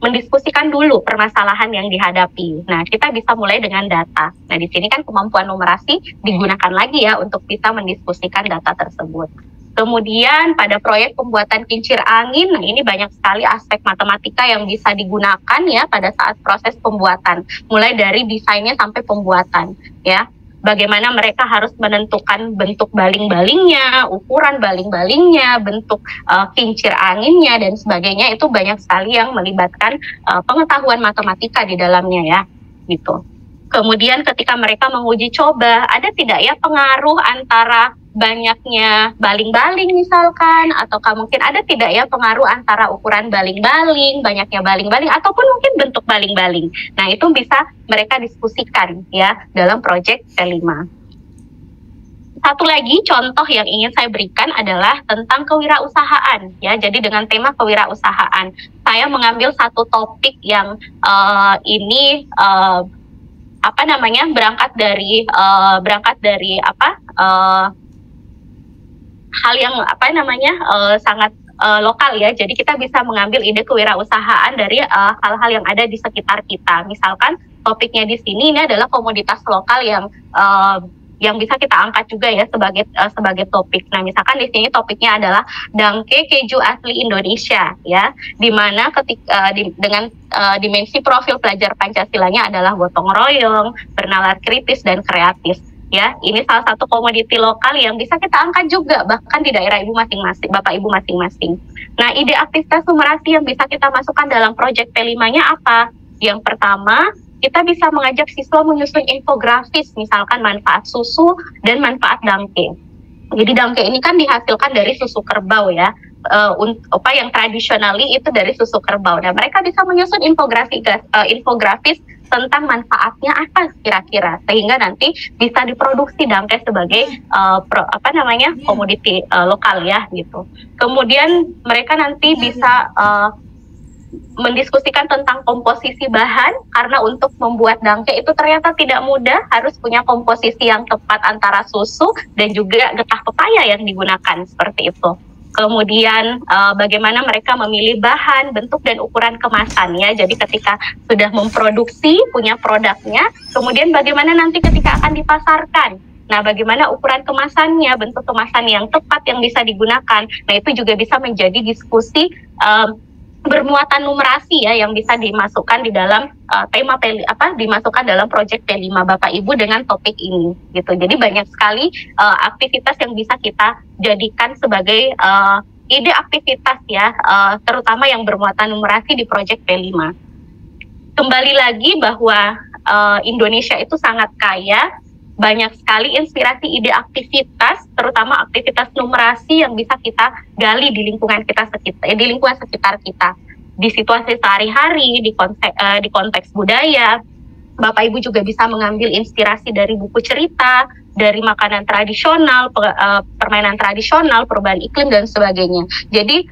C: mendiskusikan dulu permasalahan yang dihadapi. Nah, kita bisa mulai dengan data. Nah, di sini kan kemampuan numerasi digunakan lagi ya untuk bisa mendiskusikan data tersebut. Kemudian pada proyek pembuatan kincir angin, nah ini banyak sekali aspek matematika yang bisa digunakan ya pada saat proses pembuatan, mulai dari desainnya sampai pembuatan ya. Bagaimana mereka harus menentukan bentuk baling-balingnya, ukuran baling-balingnya, bentuk kincir anginnya dan sebagainya, itu banyak sekali yang melibatkan pengetahuan matematika di dalamnya ya, gitu. Kemudian ketika mereka menguji coba, ada tidak ya pengaruh antara banyaknya baling-baling misalkan, ataukah mungkin ada tidak ya pengaruh antara ukuran baling-baling, banyaknya baling-baling, ataupun mungkin bentuk baling-baling. Nah, itu bisa mereka diskusikan ya dalam proyek P5. Satu lagi contoh yang ingin saya berikan adalah tentang kewirausahaan ya. Jadi dengan tema kewirausahaan, saya mengambil satu topik yang berangkat dari hal yang sangat lokal ya. Jadi kita bisa mengambil ide kewirausahaan dari hal-hal yang ada di sekitar kita. Misalkan topiknya di sini ini adalah komoditas lokal yang bisa kita angkat juga ya sebagai topik. Nah, misalkan di sini topiknya adalah dangke keju asli Indonesia ya, di mana dengan dimensi profil pelajar Pancasilanya adalah gotong royong, bernalar kritis dan kreatif. Ya, ini salah satu komoditi lokal yang bisa kita angkat juga bahkan di daerah ibu masing-masing, Bapak Ibu masing-masing. Nah, ide aktivitas numerasi yang bisa kita masukkan dalam proyek P5-nya apa? Yang pertama, kita bisa mengajak siswa menyusun infografis, misalkan manfaat susu dan manfaat dangke. Jadi dangke ini kan dihasilkan dari susu kerbau ya. Yang tradisionally itu dari susu kerbau. Nah, mereka bisa menyusun infografis tentang manfaatnya apa kira-kira, sehingga nanti bisa diproduksi dangke sebagai komoditi lokal ya gitu. Kemudian mereka nanti bisa mendiskusikan tentang komposisi bahan, karena untuk membuat dangke itu ternyata tidak mudah, harus punya komposisi yang tepat antara susu dan juga getah pepaya yang digunakan, seperti itu. Kemudian bagaimana mereka memilih bahan, bentuk, dan ukuran kemasannya. Jadi ketika sudah memproduksi, punya produknya, kemudian bagaimana nanti ketika akan dipasarkan. Nah, bagaimana ukuran kemasannya, bentuk kemasan yang tepat yang bisa digunakan. Nah, itu juga bisa menjadi diskusi bermuatan numerasi ya, yang bisa dimasukkan di dalam tema dimasukkan dalam proyek P5 Bapak Ibu dengan topik ini gitu. Jadi banyak sekali aktivitas yang bisa kita jadikan sebagai ide aktivitas ya, terutama yang bermuatan numerasi di proyek P5. Kembali lagi bahwa Indonesia itu sangat kaya, banyak sekali inspirasi ide aktivitas, terutama aktivitas numerasi yang bisa kita gali di lingkungan di lingkungan sekitar kita, di situasi sehari-hari, di konteks budaya. Bapak Ibu juga bisa mengambil inspirasi dari buku cerita, dari makanan tradisional, permainan tradisional, perubahan iklim dan sebagainya. Jadi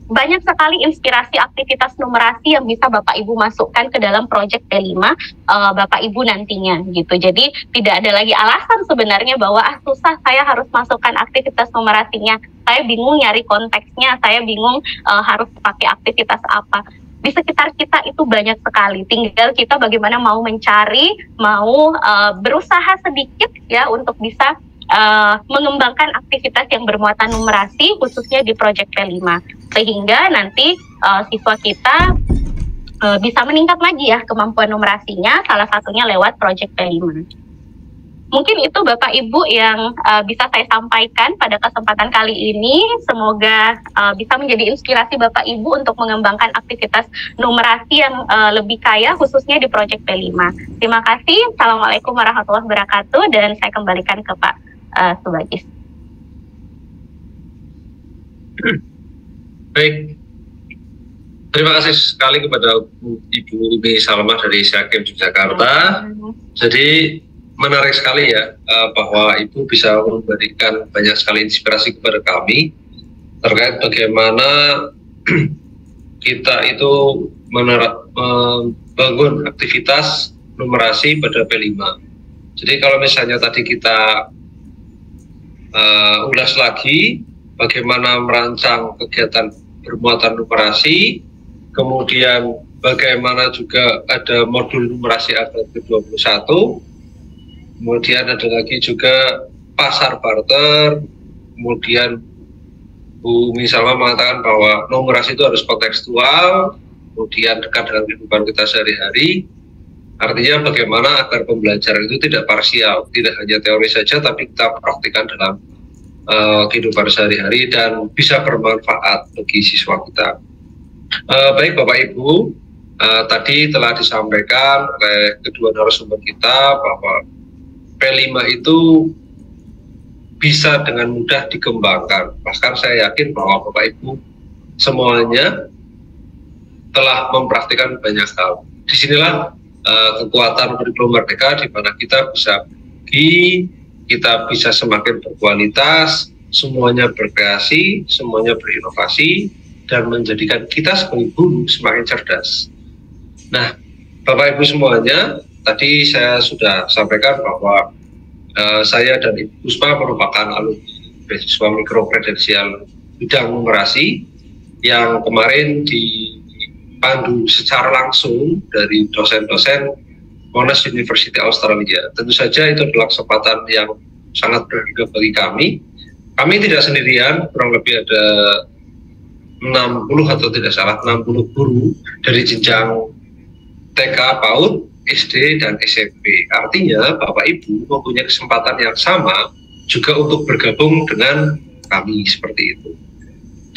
C: banyak sekali inspirasi aktivitas numerasi yang bisa Bapak Ibu masukkan ke dalam proyek P5 Bapak Ibu nantinya gitu. Jadi tidak ada lagi alasan sebenarnya bahwa susah, saya harus masukkan aktivitas numerasinya, saya bingung nyari konteksnya, saya bingung harus pakai aktivitas apa. Di sekitar kita itu banyak sekali, tinggal kita bagaimana mau mencari, mau berusaha sedikit ya untuk bisa mengembangkan aktivitas yang bermuatan numerasi khususnya di proyek P5, sehingga nanti siswa kita bisa meningkat lagi ya kemampuan numerasinya, salah satunya lewat proyek P5. Mungkin itu Bapak Ibu yang bisa saya sampaikan pada kesempatan kali ini. Semoga bisa menjadi inspirasi Bapak Ibu untuk mengembangkan aktivitas numerasi yang lebih kaya khususnya di proyek P5. Terima kasih. Assalamualaikum warahmatullahi wabarakatuh, dan saya kembalikan ke Pak Subagis.
A: Baik, terima kasih sekali kepada Ibu Umi Salma dari Syakim Yogyakarta. Jadi menarik sekali ya bahwa Ibu bisa memberikan banyak sekali inspirasi kepada kami terkait bagaimana kita itu membangun aktivitas numerasi pada P5. Jadi kalau misalnya tadi kita ulas lagi bagaimana merancang kegiatan bermuatan numerasi, kemudian bagaimana juga ada modul numerasi abad ke-21, kemudian ada lagi juga pasar barter, kemudian Bu Umi Salma mengatakan bahwa numerasi itu harus kontekstual, kemudian dekat dengan kehidupan kita sehari-hari. Artinya bagaimana agar pembelajaran itu tidak parsial, tidak hanya teori saja, tapi kita praktikkan dalam kehidupan sehari-hari dan bisa bermanfaat bagi siswa kita. Baik Bapak Ibu, tadi telah disampaikan oleh kedua narasumber kita bahwa P5 itu bisa dengan mudah dikembangkan. Bahkan saya yakin bahwa Bapak Ibu semuanya telah mempraktikkan banyak hal. Disinilah kekuatan kurikulum merdeka, di mana kita bisa kita bisa semakin berkualitas, semuanya berkreasi, semuanya berinovasi, dan menjadikan kita sebagai guru semakin cerdas. Nah, Bapak Ibu semuanya, tadi saya sudah sampaikan bahwa saya dan Ibu Puspa merupakan alumni beasiswa mikroprudensial bidang numerasi yang kemarin dipandu secara langsung dari dosen-dosen Monash University Australia. Tentu saja itu adalah kesempatan yang sangat berharga bagi kami. Kami tidak sendirian, kurang lebih ada 60 atau tidak salah 60 guru dari jenjang TK, PAUD, SD, dan SMP. Artinya Bapak Ibu mempunyai kesempatan yang sama juga untuk bergabung dengan kami seperti itu.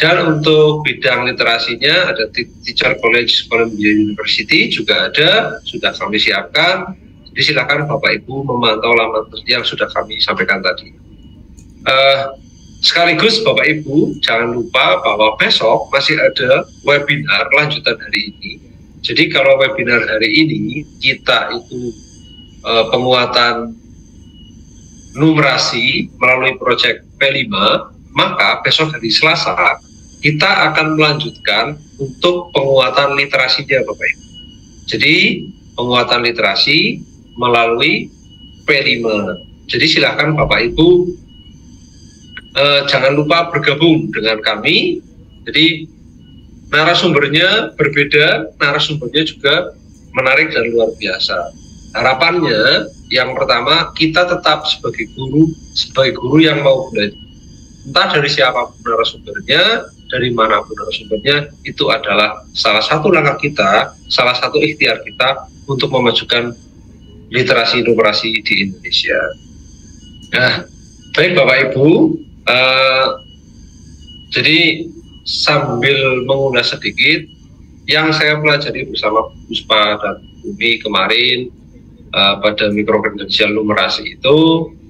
A: Dan untuk bidang literasinya ada Teacher College Columbia University juga ada, sudah kami siapkan. Jadi silakan Bapak Ibu memantau laman yang sudah kami sampaikan tadi. Sekaligus Bapak Ibu jangan lupa bahwa besok masih ada webinar lanjutan hari ini. Jadi kalau webinar hari ini kita itu penguatan numerasi melalui proyek P5, maka besok hari Selasa kita akan melanjutkan untuk penguatan literasinya Bapak Ibu. Jadi penguatan literasi melalui P5. Jadi silakan Bapak Ibu jangan lupa bergabung dengan kami. Jadi narasumbernya berbeda, narasumbernya juga menarik dan luar biasa. Harapannya yang pertama, kita tetap sebagai guru yang mau belajar, entah dari siapapun narasumbernya, dari manapun narasumbernya, itu adalah salah satu langkah kita, salah satu ikhtiar kita untuk memajukan literasi numerasi di Indonesia. Nah, baik Bapak Ibu, jadi sambil mengulas sedikit, yang saya pelajari bersama Bu Puspa dan Umi kemarin pada mikrokredensial numerasi itu,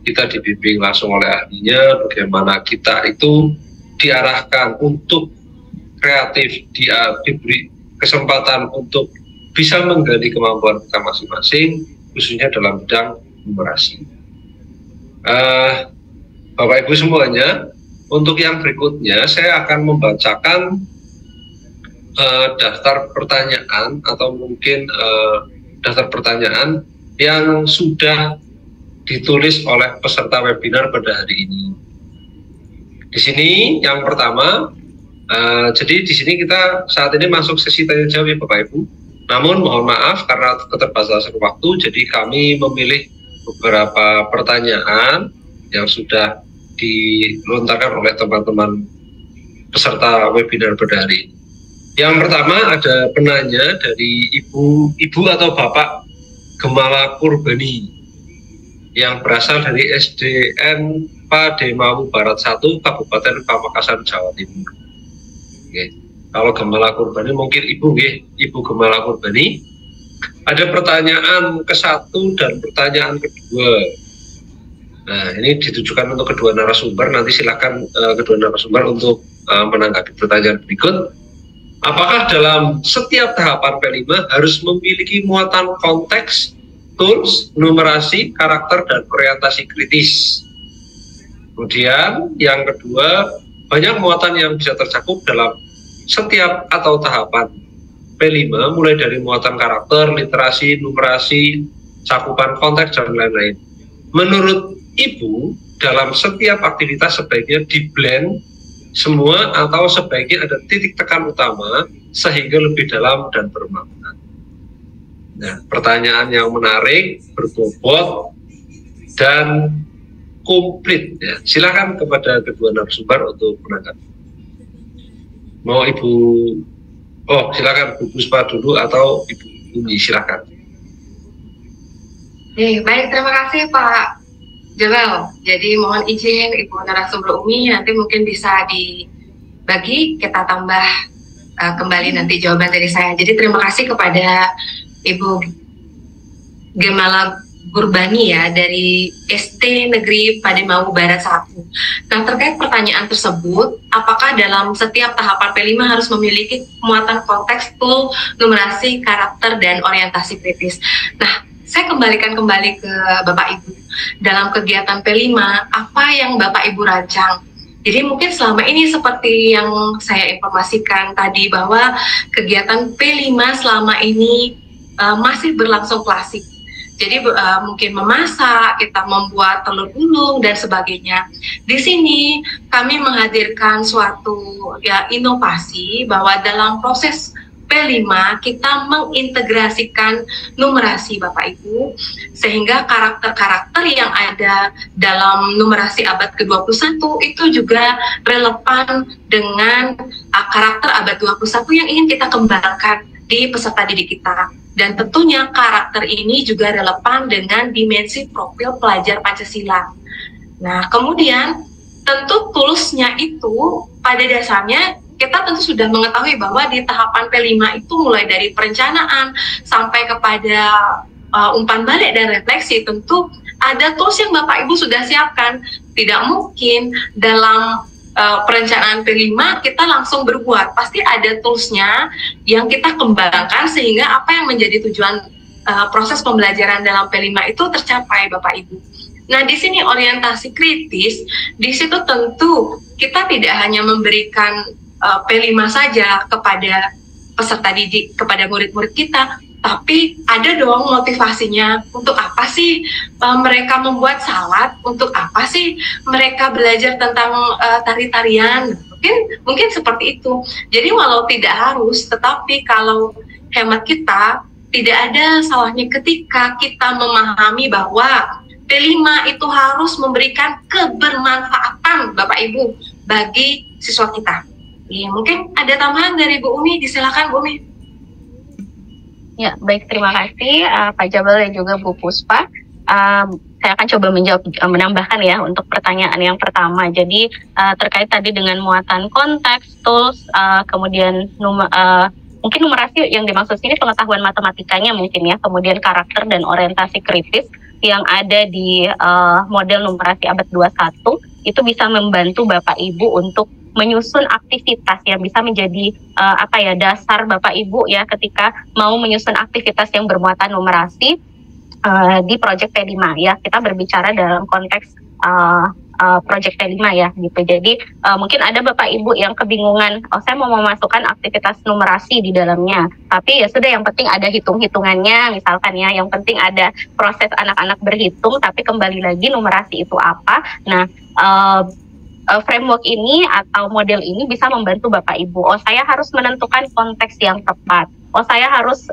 A: kita dibimbing langsung oleh ahlinya bagaimana kita itu diarahkan untuk kreatif, diberi kesempatan untuk bisa menggali kemampuan kita masing-masing, khususnya dalam bidang numerasi. Bapak Ibu semuanya, untuk yang berikutnya saya akan membacakan daftar pertanyaan atau mungkin daftar pertanyaan yang sudah ditulis oleh peserta webinar pada hari ini. Di sini yang pertama, jadi di sini kita saat ini masuk sesi tanya jawab ya Bapak Ibu. Namun mohon maaf karena keterbatasan waktu, jadi kami memilih beberapa pertanyaan yang sudah dilontarkan oleh teman-teman peserta webinar pada hari ini. Yang pertama ada penanya dari ibu atau bapak Gemala Kurbani yang berasal dari SDN Pademawu Barat 1 Kabupaten Pamekasan Jawa Timur. Oke. Kalau Gemala Kurbani mungkin ibu Gemala Kurbani. Ada pertanyaan ke-1 dan pertanyaan kedua. Nah, ini ditujukan untuk kedua narasumber. Nanti silakan kedua narasumber untuk menanggapi pertanyaan berikut. Apakah dalam setiap tahapan P5 harus memiliki muatan konteks, tools, numerasi, karakter, dan orientasi kritis? Kemudian yang kedua, banyak muatan yang bisa tercakup dalam setiap atau tahapan P5, mulai dari muatan karakter, literasi, numerasi, cakupan konteks, dan lain-lain. Menurut Ibu, dalam setiap aktivitas sebaiknya di-blend semua atau sebaiknya ada titik tekan utama sehingga lebih dalam dan bermakna. Nah, pertanyaan yang menarik, berbobot, dan komplit. Ya. Silakan kepada kedua narasumber untuk menanggapi. Mau Ibu, silakan Bu Puspa dulu atau Ibu Umi, silakan.
B: Baik, terima kasih Pak Joel. Jadi mohon izin Ibu narasumber Umi nanti mungkin bisa dibagi, kita tambah kembali nanti jawaban dari saya. Jadi terima kasih kepada Ibu Gemala Kurbani ya dari SD Negeri Pademawu Barat 1. Nah, terkait pertanyaan tersebut, apakah dalam setiap tahapan P5 harus memiliki muatan konteks, tool, numerasi, karakter, dan orientasi kritis? Nah, saya kembalikan kembali ke Bapak Ibu. Dalam kegiatan P5, apa yang Bapak Ibu rancang? Jadi mungkin selama ini seperti yang saya informasikan tadi bahwa kegiatan P5 selama ini masih berlangsung klasik. Jadi mungkin memasak, kita membuat telur gulung dan sebagainya. Di sini kami menghadirkan suatu inovasi bahwa dalam proses P5 kita mengintegrasikan numerasi Bapak Ibu, sehingga karakter-karakter yang ada dalam numerasi abad ke-21 itu juga relevan dengan karakter abad 21 yang ingin kita kembangkan di peserta didik kita. Dan tentunya karakter ini juga relevan dengan dimensi profil pelajar Pancasila. Nah, kemudian tentu toolsnya itu pada dasarnya kita tentu sudah mengetahui bahwa di tahapan P5 itu mulai dari perencanaan sampai kepada umpan balik dan refleksi, tentu ada tools yang Bapak Ibu sudah siapkan. Tidak mungkin dalam perencanaan P5 kita langsung berbuat, pasti ada toolsnya yang kita kembangkan sehingga apa yang menjadi tujuan proses pembelajaran dalam P5 itu tercapai Bapak Ibu. Nah, di sini orientasi kritis, di situ tentu kita tidak hanya memberikan P5 saja kepada peserta didik kepada murid-murid kita, tapi ada dong motivasinya. Untuk apa sih mereka membuat salat? Untuk apa sih mereka belajar tentang tari-tarian? Mungkin seperti itu. Jadi walau tidak harus, tetapi kalau hemat kita tidak ada salahnya ketika kita memahami bahwa P5 itu harus memberikan kebermanfaatan Bapak Ibu bagi siswa kita. Ya, mungkin ada tambahan dari Bu Umi, disilakan Bu Umi.
C: Ya, baik, terima kasih Pak Jabal dan juga Bu Puspa. Saya akan coba menambahkan ya untuk pertanyaan yang pertama. Jadi terkait tadi dengan muatan konteks, tools, kemudian mungkin numerasi yang dimaksud sini pengetahuan matematikanya mungkin ya, kemudian karakter dan orientasi kritis yang ada di model numerasi abad 21 itu bisa membantu Bapak Ibu untuk menyusun aktivitas yang bisa menjadi dasar Bapak Ibu ya ketika mau menyusun aktivitas yang bermuatan numerasi di Project P5 ya. Kita berbicara dalam konteks Project P5 ya gitu. Jadi mungkin ada Bapak Ibu yang kebingungan, saya mau memasukkan aktivitas numerasi di dalamnya, tapi ya sudah, yang penting ada hitung-hitungannya misalkan ya, yang penting ada proses anak-anak berhitung, tapi kembali lagi numerasi itu apa. Nah, framework ini atau model ini bisa membantu Bapak Ibu. Saya harus menentukan konteks yang tepat. Saya harus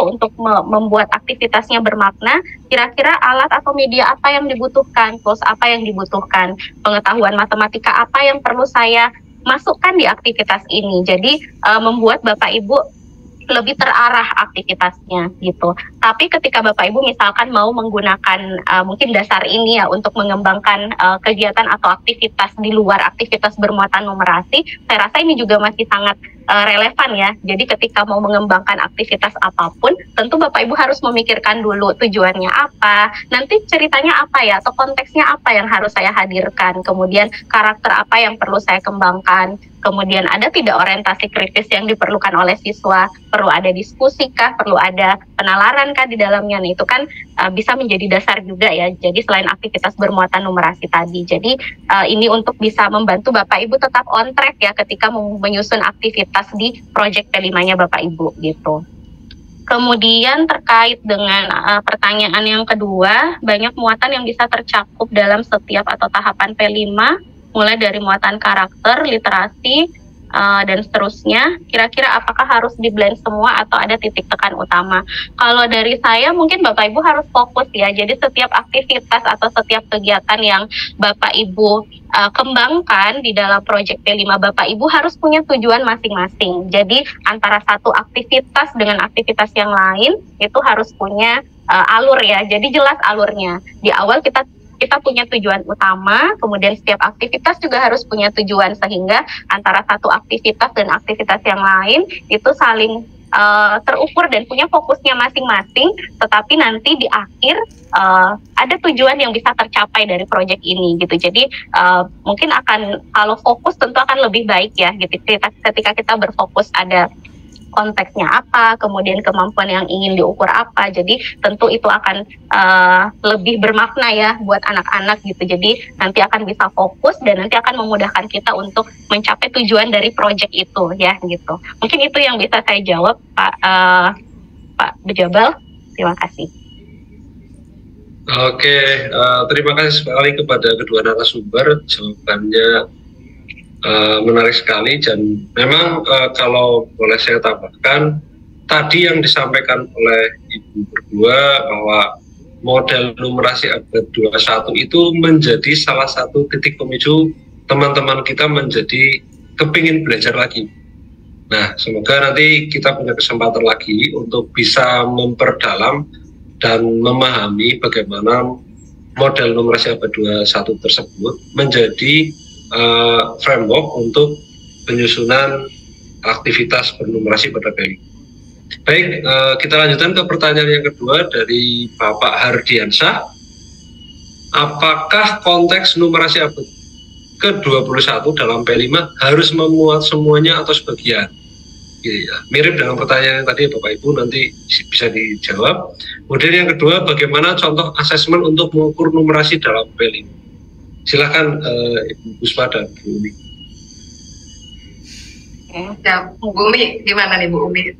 C: untuk membuat aktivitasnya bermakna, kira-kira alat atau media apa yang dibutuhkan, tools apa yang dibutuhkan, pengetahuan matematika apa yang perlu saya masukkan di aktivitas ini. Jadi membuat Bapak Ibu lebih terarah aktivitasnya gitu. Tapi ketika Bapak Ibu misalkan mau menggunakan mungkin dasar ini ya untuk mengembangkan kegiatan atau aktivitas di luar aktivitas bermuatan numerasi, saya rasa ini juga masih sangat relevan ya. Jadi ketika mau mengembangkan aktivitas apapun, tentu Bapak Ibu harus memikirkan dulu tujuannya apa, nanti ceritanya apa ya, atau konteksnya apa yang harus saya hadirkan, kemudian karakter apa yang perlu saya kembangkan, kemudian ada tidak orientasi kritis yang diperlukan oleh siswa, perlu ada diskusi kah, perlu ada penalaran kah di dalamnya. Nah, itu kan bisa menjadi dasar juga ya. Jadi selain aktivitas bermuatan numerasi tadi, jadi ini untuk bisa membantu Bapak Ibu tetap on track ya ketika menyusun aktivitas di Project P5-nya Bapak Ibu gitu. Kemudian terkait dengan pertanyaan yang kedua, banyak muatan yang bisa tercakup dalam setiap atau tahapan P5, mulai dari muatan karakter, literasi, dan seterusnya. Kira-kira apakah harus di-blend semua atau ada titik tekan utama? Kalau dari saya mungkin Bapak Ibu harus fokus ya. Jadi setiap aktivitas atau setiap kegiatan yang Bapak Ibu kembangkan di dalam Project P5 Bapak Ibu harus punya tujuan masing-masing. Jadi antara satu aktivitas dengan aktivitas yang lain itu harus punya alur ya. Jadi jelas alurnya. Di awal kita punya tujuan utama, kemudian setiap aktivitas juga harus punya tujuan, sehingga antara satu aktivitas dan aktivitas yang lain itu saling terukur dan punya fokusnya masing-masing, tetapi nanti di akhir ada tujuan yang bisa tercapai dari proyek ini gitu. Jadi mungkin akan, kalau fokus tentu akan lebih baik ya gitu, ketika kita berfokus ada konteksnya apa, kemudian kemampuan yang ingin diukur apa. Jadi tentu itu akan lebih bermakna ya buat anak-anak gitu. Jadi nanti akan bisa fokus dan nanti akan memudahkan kita untuk mencapai tujuan dari proyek itu ya gitu. Mungkin itu yang bisa saya jawab Pak Bejabal. Terima kasih.
A: Oke, terima kasih sekali kepada kedua narasumber. Jawabannya menarik sekali, dan memang kalau boleh saya tambahkan, tadi yang disampaikan oleh Ibu berdua bahwa model numerasi abad 21 itu menjadi salah satu titik pemicu teman-teman kita menjadi kepingin belajar lagi. Nah, semoga nanti kita punya kesempatan lagi untuk bisa memperdalam dan memahami bagaimana model numerasi abad 21 tersebut menjadi framework untuk penyusunan aktivitas bernumerasi pada P5. Baik, kita lanjutkan ke pertanyaan yang kedua dari Bapak Hardiansyah. Apakah konteks numerasi abad ke-21 dalam P5 harus memuat semuanya atau sebagian? Ya, mirip dengan pertanyaan yang tadi Bapak Ibu, nanti bisa dijawab. Kemudian yang kedua, bagaimana contoh asesmen untuk mengukur numerasi dalam P5? Silakan Ibu Puspa dan Bu Umi.
B: Ya, Bu Umi, gimana nih Bu Umi?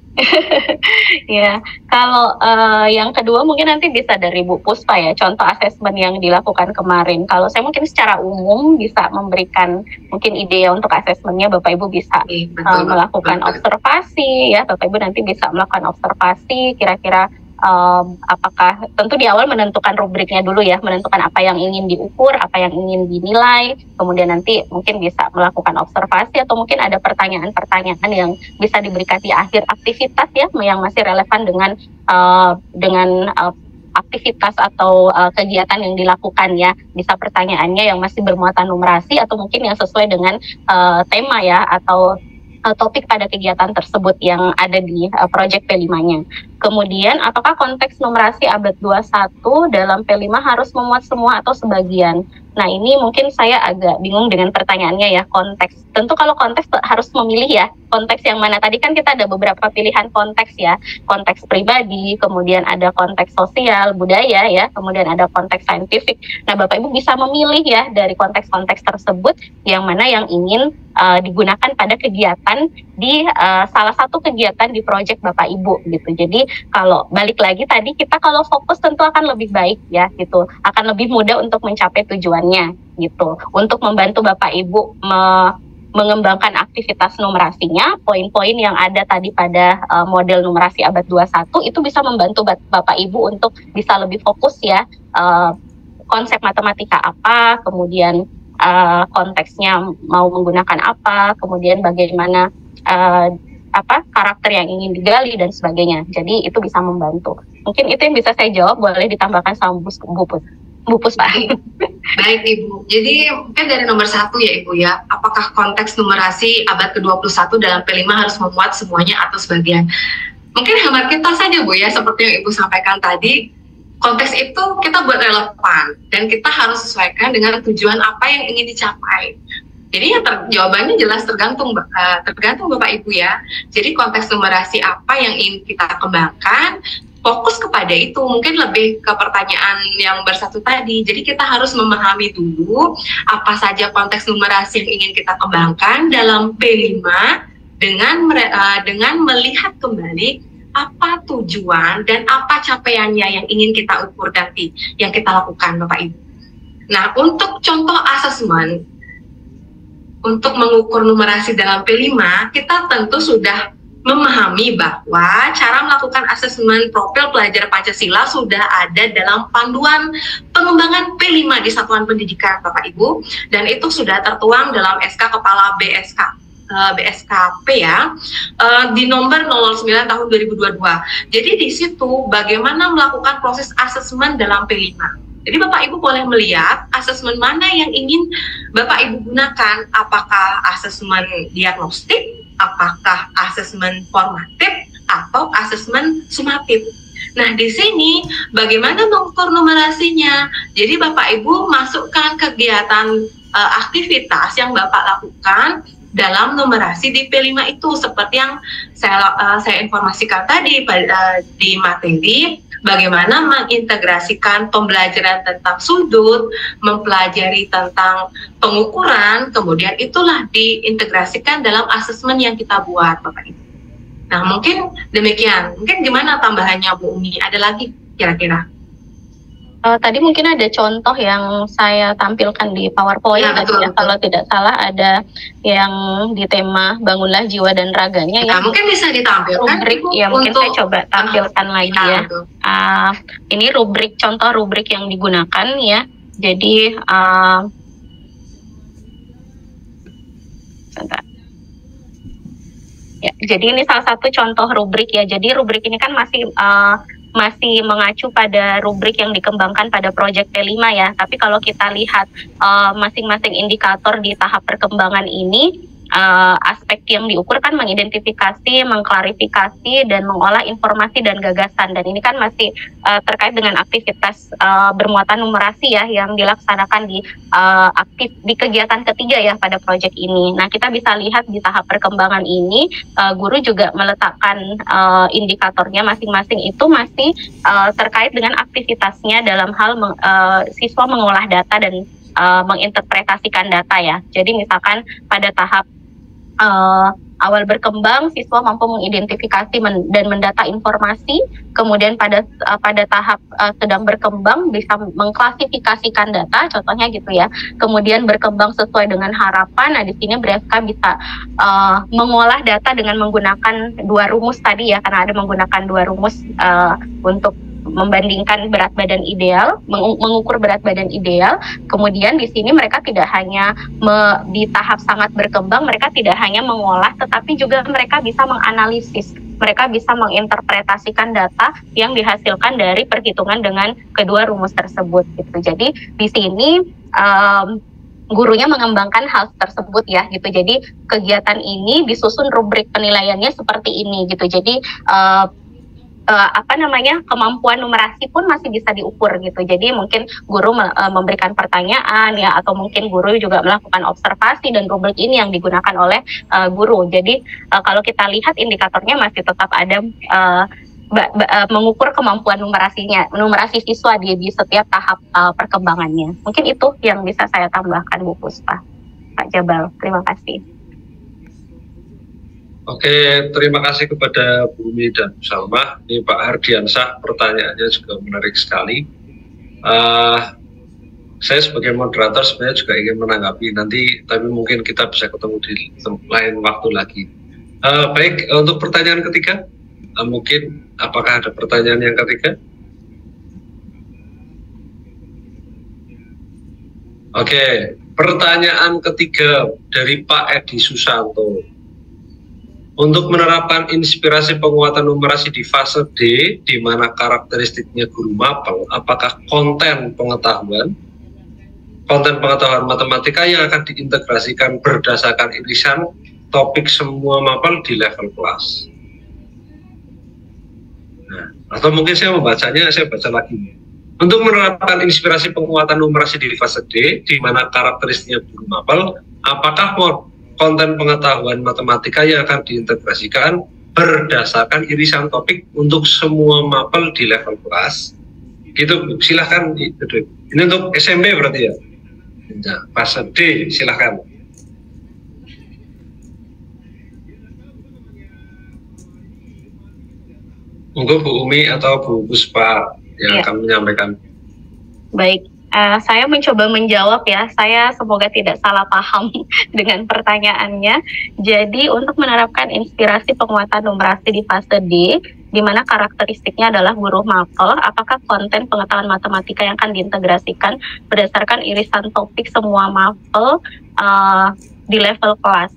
C: Ya, kalau yang kedua mungkin nanti bisa dari Bu Puspa ya, contoh asesmen yang dilakukan kemarin. Kalau saya mungkin secara umum bisa memberikan mungkin ide ya untuk asesmennya, Bapak Ibu bisa melakukan observasi ya, Bapak Ibu nanti bisa melakukan observasi kira-kira apakah tentu di awal menentukan rubriknya dulu ya, menentukan apa yang ingin diukur, apa yang ingin dinilai, kemudian nanti mungkin bisa melakukan observasi atau mungkin ada pertanyaan-pertanyaan yang bisa diberikan di akhir aktivitas ya, yang masih relevan dengan aktivitas atau kegiatan yang dilakukan ya, bisa pertanyaannya yang masih bermuatan numerasi atau mungkin yang sesuai dengan tema ya atau topik pada kegiatan tersebut yang ada di proyek P5-nya. Kemudian, apakah konteks numerasi abad 21 dalam P5 harus memuat semua atau sebagian? Nah, ini mungkin saya agak bingung dengan pertanyaannya ya, konteks. Tentu kalau konteks harus memilih ya, konteks yang mana. Tadi kan kita ada beberapa pilihan konteks ya, konteks pribadi, kemudian ada konteks sosial, budaya ya, kemudian ada konteks saintifik. Nah, Bapak Ibu bisa memilih ya dari konteks-konteks tersebut yang mana yang ingin digunakan pada kegiatan di salah satu kegiatan di proyek Bapak Ibu gitu. Jadi kalau balik lagi tadi kita kalau fokus tentu akan lebih baik ya gitu, akan lebih mudah untuk mencapai tujuannya gitu. Untuk membantu Bapak Ibu mengembangkan aktivitas numerasinya, poin-poin yang ada tadi pada model numerasi abad 21 itu bisa membantu Bapak Ibu untuk bisa lebih fokus ya, konsep matematika apa, kemudian konteksnya mau menggunakan apa, kemudian bagaimana karakter yang ingin digali dan sebagainya. Jadi itu bisa membantu. Mungkin itu yang bisa saya jawab, boleh ditambahkan sama Bu Puspa.
B: Baik Ibu, jadi mungkin dari nomor 1 ya Ibu ya, apakah konteks numerasi abad ke-21 dalam P5 harus memuat semuanya atau sebagian? Mungkin hemat kita saja Bu ya, seperti yang Ibu sampaikan tadi, konteks itu kita buat relevan dan kita harus sesuaikan dengan tujuan apa yang ingin dicapai. Jadi ya jawabannya jelas tergantung Bapak Ibu ya. Jadi konteks numerasi apa yang ingin kita kembangkan, fokus kepada itu. Mungkin lebih ke pertanyaan yang bersatu tadi. Jadi kita harus memahami dulu apa saja konteks numerasi yang ingin kita kembangkan dalam P5 dengan melihat kembali apa tujuan dan apa capaiannya yang ingin kita ukur nanti, yang kita lakukan Bapak Ibu. Nah, untuk contoh asesmen, untuk mengukur numerasi dalam P5, kita tentu sudah memahami bahwa cara melakukan asesmen profil pelajar Pancasila sudah ada dalam panduan pengembangan P5 di Satuan Pendidikan Bapak Ibu, dan itu sudah tertuang dalam SK Kepala BSKP ya, di nomor 09 tahun 2022. Jadi di situ bagaimana melakukan proses asesmen dalam P5. Jadi Bapak Ibu boleh melihat asesmen mana yang ingin Bapak Ibu gunakan, apakah asesmen diagnostik, apakah asesmen formatif, atau asesmen sumatif. Nah, di sini bagaimana mengukur numerasinya? Jadi Bapak Ibu masukkan kegiatan aktivitas yang Bapak lakukan dalam numerasi di P5 itu, seperti yang saya informasikan tadi di materi, bagaimana mengintegrasikan pembelajaran tentang sudut, mempelajari tentang pengukuran, kemudian itulah diintegrasikan dalam asesmen yang kita buat Bapak Ibu. Nah, mungkin demikian. Mungkin gimana tambahannya Bu Umi? Ada lagi kira-kira?
C: Tadi mungkin ada contoh yang saya tampilkan di PowerPoint ya, tadi betul, ya, kalau tidak salah ada yang di tema bangunlah jiwa dan raganya ya.
B: Mungkin bisa ditampilkan
C: rubrik ya, mungkin saya coba tampilkan lagi ya. Ini rubrik, contoh rubrik yang digunakan ya. Jadi ya, jadi ini salah satu contoh rubrik ya. Jadi rubrik ini kan masih mengacu pada rubrik yang dikembangkan pada proyek P5 ya. Tapi kalau kita lihat masing-masing indikator di tahap perkembangan ini, aspek yang diukur kan mengidentifikasi, mengklarifikasi, dan mengolah informasi dan gagasan. Dan ini kan masih terkait dengan aktivitas bermuatan numerasi ya yang dilaksanakan di kegiatan ketiga ya pada proyek ini. Nah, kita bisa lihat di tahap perkembangan ini guru juga meletakkan indikatornya masing-masing itu masih terkait dengan aktivitasnya dalam hal siswa mengolah data dan menginterpretasikan data ya. Jadi misalkan pada tahap awal berkembang, siswa mampu mengidentifikasi dan mendata informasi, kemudian pada tahap sedang berkembang bisa mengklasifikasikan data, contohnya gitu ya. Kemudian berkembang sesuai dengan harapan. Nah, di sini mereka bisa mengolah data dengan menggunakan dua rumus tadi ya, karena ada menggunakan dua rumus untuk membandingkan berat badan ideal, mengukur berat badan ideal. Kemudian di sini mereka tidak hanya di tahap sangat berkembang, mereka tidak hanya mengolah, tetapi juga mereka bisa menganalisis, mereka bisa menginterpretasikan data yang dihasilkan dari perhitungan dengan kedua rumus tersebut gitu. Jadi di sini gurunya mengembangkan hal tersebut ya gitu. Jadi kegiatan ini disusun rubrik penilaiannya seperti ini gitu. Jadi kemampuan numerasi pun masih bisa diukur gitu. Jadi mungkin guru memberikan pertanyaan ya, atau mungkin guru juga melakukan observasi, dan rubrik ini yang digunakan oleh guru. Jadi kalau kita lihat indikatornya masih tetap ada mengukur kemampuan numerasi siswa di setiap tahap perkembangannya. Mungkin itu yang bisa saya tambahkan, Bu Puspa. Pak Jabal, terima kasih.
A: Oke, terima kasih kepada Bu Umi dan Bu Salma. Ini Pak Hardiansah, pertanyaannya juga menarik sekali. Saya sebagai moderator sebenarnya juga ingin menanggapi nanti, tapi mungkin kita bisa ketemu di lain waktu lagi. Baik, untuk pertanyaan ketiga, mungkin apakah ada pertanyaan yang ketiga? Oke, pertanyaan ketiga dari Pak Edi Susanto. Untuk menerapkan inspirasi penguatan numerasi di fase D, di mana karakteristiknya guru mapel, apakah konten pengetahuan matematika yang akan diintegrasikan berdasarkan irisan topik semua mapel di level kelas? Nah, atau mungkin saya membacanya, saya baca lagi. Untuk menerapkan inspirasi penguatan numerasi di fase D, di mana karakteristiknya guru mapel, apakah konten pengetahuan matematika yang akan diintegrasikan berdasarkan irisan topik untuk semua mapel di level kelas? Gitu, silahkan. Ini untuk SMP berarti ya? Nah, fase D, silahkan. Monggo Bu Umi atau Bu Puspa yang akan menyampaikan.
C: Baik. Saya mencoba menjawab ya, saya semoga tidak salah paham dengan pertanyaannya. Jadi untuk menerapkan inspirasi penguatan numerasi di fase D, di mana karakteristiknya adalah guru mapel, apakah konten pengetahuan matematika yang akan diintegrasikan berdasarkan irisan topik semua mapel di level kelas?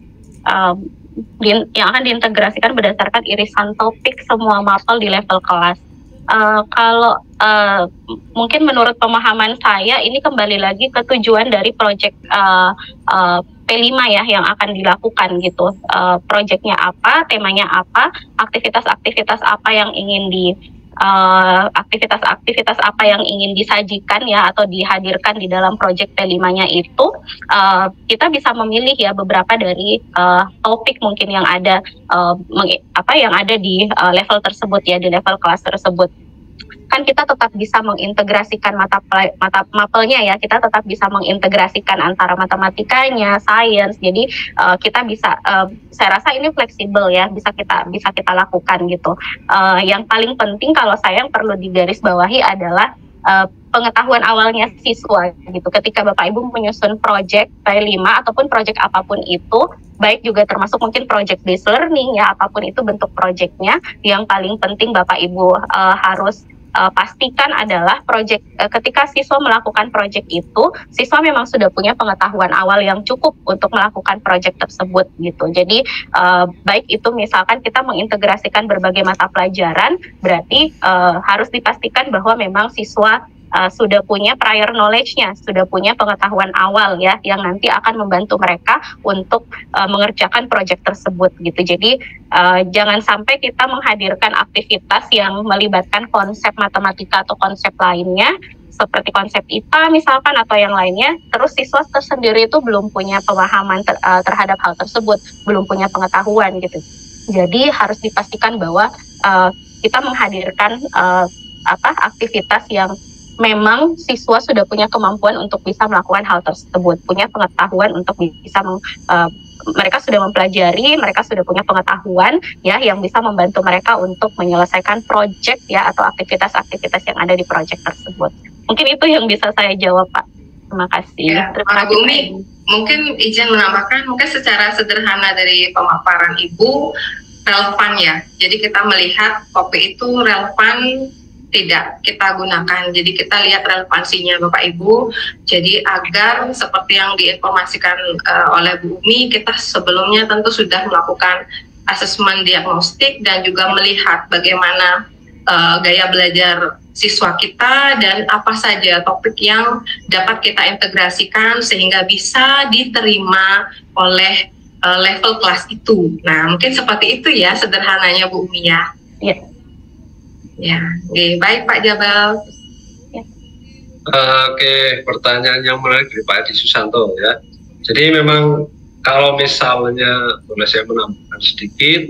C: Yang akan diintegrasikan berdasarkan irisan topik semua mapel di level kelas. Kalau mungkin menurut pemahaman saya ini kembali lagi ke tujuan dari proyek P5 ya yang akan dilakukan gitu. Proyeknya apa, temanya apa, aktivitas-aktivitas apa yang ingin aktivitas-aktivitas apa yang ingin disajikan ya atau dihadirkan di dalam proyek P5-nya itu, kita bisa memilih ya beberapa dari topik mungkin yang ada yang ada di level tersebut ya, di level kelas tersebut. Kan kita tetap bisa mengintegrasikan mata mapelnya ya, kita tetap bisa mengintegrasikan antara matematikanya, sains. Jadi kita bisa, saya rasa ini fleksibel ya, bisa kita lakukan gitu. Yang paling penting kalau saya yang perlu digarisbawahi adalah pengetahuan awalnya siswa gitu. Ketika Bapak Ibu menyusun proyek P5 ataupun proyek apapun itu, baik juga termasuk mungkin project based learning ya, apapun itu bentuk proyeknya, yang paling penting Bapak Ibu harus pastikan adalah ketika siswa melakukan proyek itu, siswa memang sudah punya pengetahuan awal yang cukup untuk melakukan proyek tersebut gitu. Jadi baik itu misalkan kita mengintegrasikan berbagai mata pelajaran, berarti harus dipastikan bahwa memang siswa sudah punya prior knowledge-nya, sudah punya pengetahuan awal ya, yang nanti akan membantu mereka untuk mengerjakan proyek tersebut gitu. Jadi jangan sampai kita menghadirkan aktivitas yang melibatkan konsep matematika atau konsep lainnya, seperti konsep IPA misalkan atau yang lainnya, terus siswa tersendiri itu belum punya pemahaman terhadap hal tersebut, belum punya pengetahuan gitu. Jadi harus dipastikan bahwa kita menghadirkan aktivitas yang memang siswa sudah punya kemampuan untuk bisa melakukan hal tersebut, punya pengetahuan untuk bisa mereka sudah mempelajari, mereka sudah punya pengetahuan ya yang bisa membantu mereka untuk menyelesaikan proyek ya atau aktivitas-aktivitas yang ada di proyek tersebut. Mungkin itu yang bisa saya jawab, Pak. Terima kasih.
B: Ya,
C: Terima kasih,
B: Bumi, mungkin izin menambahkan, mungkin secara sederhana dari pemaparan Ibu relevan ya. Jadi kita melihat kopi itu relevan tidak kita gunakan. Jadi kita lihat relevansinya Bapak Ibu. Jadi agar seperti yang diinformasikan oleh Bu Umi, kita sebelumnya tentu sudah melakukan asesmen diagnostik dan juga melihat bagaimana gaya belajar siswa kita dan apa saja topik yang dapat kita integrasikan sehingga bisa diterima oleh level kelas itu. Nah, mungkin seperti itu ya sederhananya Bu Umi ya.
C: Iya.
B: Ya, oke, baik Pak Jabal.
A: Oke, pertanyaan yang menarik dari Pak Edi Susanto ya. Jadi memang kalau misalnya boleh saya menambahkan sedikit,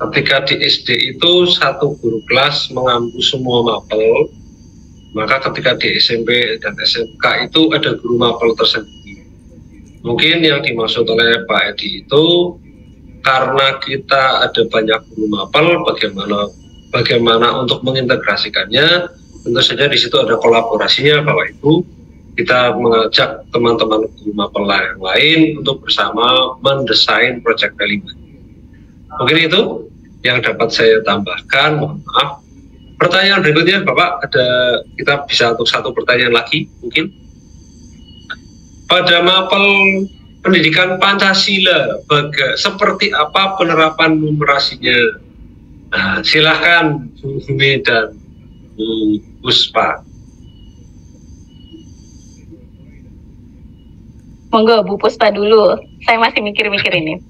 A: ketika di SD itu satu guru kelas mengampu semua mapel, maka ketika di SMP dan SMK itu ada guru mapel tersendiri. Mungkin yang dimaksud oleh Pak Edi itu karena kita ada banyak guru mapel, bagaimana untuk mengintegrasikannya. Tentu saja di situ ada kolaborasinya Bapak Ibu. Kita mengajak teman-teman guru mapel yang lain untuk bersama mendesain proyek P5. Mungkin itu yang dapat saya tambahkan. Mohon maaf. Pertanyaan berikutnya Bapak, kita bisa untuk satu pertanyaan lagi mungkin. Pada mapel pendidikan Pancasila, seperti apa penerapan numerasinya? Nah, silahkan Bu Umi dan Bu Puspa.
C: Monggo Bu Puspa dulu. Saya masih mikir-mikir ini.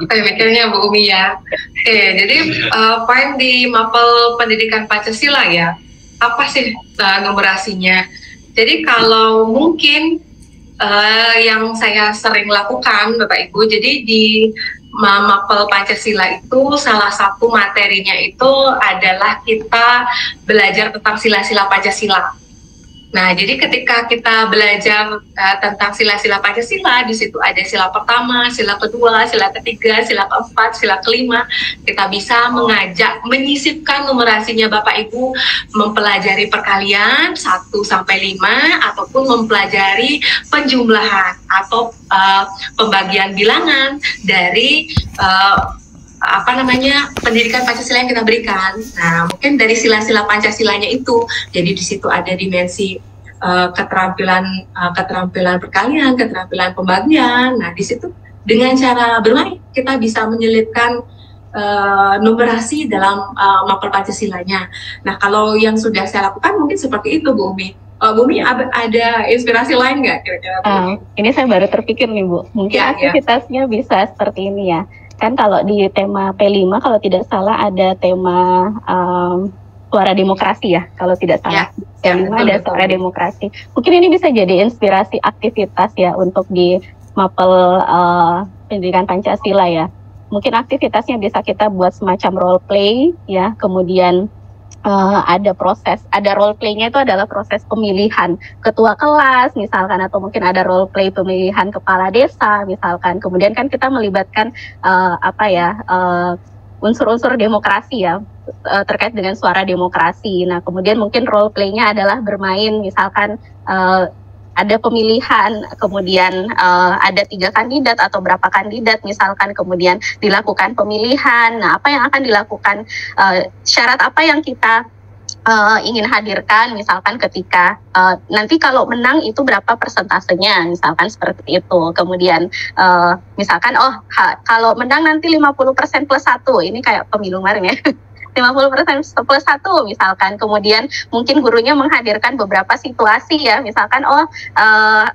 B: Saya mikirnya Bu Umi ya. Oke, jadi poin di mapel pendidikan Pancasila ya. Apa sih numerasinya? Jadi kalau mungkin yang saya sering lakukan Bapak Ibu, jadi di mapel Pancasila itu salah satu materinya itu adalah kita belajar tentang sila-sila Pancasila. Nah, jadi ketika kita belajar tentang sila-sila Pancasila, di situ ada sila pertama, sila kedua, sila ketiga, sila keempat, sila kelima. Kita bisa mengajak, menyisipkan numerasinya Bapak Ibu, mempelajari perkalian 1 sampai 5 ataupun mempelajari penjumlahan atau pembagian bilangan dari pendidikan Pancasila yang kita berikan. Nah, mungkin dari sila-sila Pancasilanya itu, jadi di situ ada dimensi keterampilan perkalian, keterampilan pembagian. Nah, di situ dengan cara bermain kita bisa menyelipkan numerasi dalam mapel Pancasilanya. Nah, kalau yang sudah saya lakukan mungkin seperti itu Bu Umi. Bu Umi ada inspirasi lain nggak kira-kira?
C: Ini saya baru terpikir nih Bu. Mungkin aktivitasnya bisa seperti ini ya. Kan kalau di tema P5 kalau tidak salah ada tema suara demokrasi ya, kalau tidak salah. P5 ada suara demokrasi. Mungkin ini bisa jadi inspirasi aktivitas ya untuk di mapel pendidikan Pancasila ya. Mungkin aktivitasnya bisa kita buat semacam role play ya, kemudian ada role play-nya itu adalah proses pemilihan ketua kelas misalkan, atau mungkin ada role play pemilihan kepala desa misalkan. Kemudian kan kita melibatkan unsur-unsur demokrasi ya, terkait dengan suara demokrasi. Nah, kemudian mungkin role play-nya adalah bermain misalkan ada pemilihan, kemudian ada 3 kandidat atau berapa kandidat misalkan, kemudian dilakukan pemilihan. Nah, apa yang akan dilakukan, syarat apa yang kita ingin hadirkan, misalkan ketika nanti kalau menang itu berapa persentasenya, misalkan seperti itu. Kemudian misalkan kalau menang nanti 50% plus 1, ini kayak pemilu kemarin ya. 50% plus 1 misalkan. Kemudian mungkin gurunya menghadirkan beberapa situasi ya, misalkan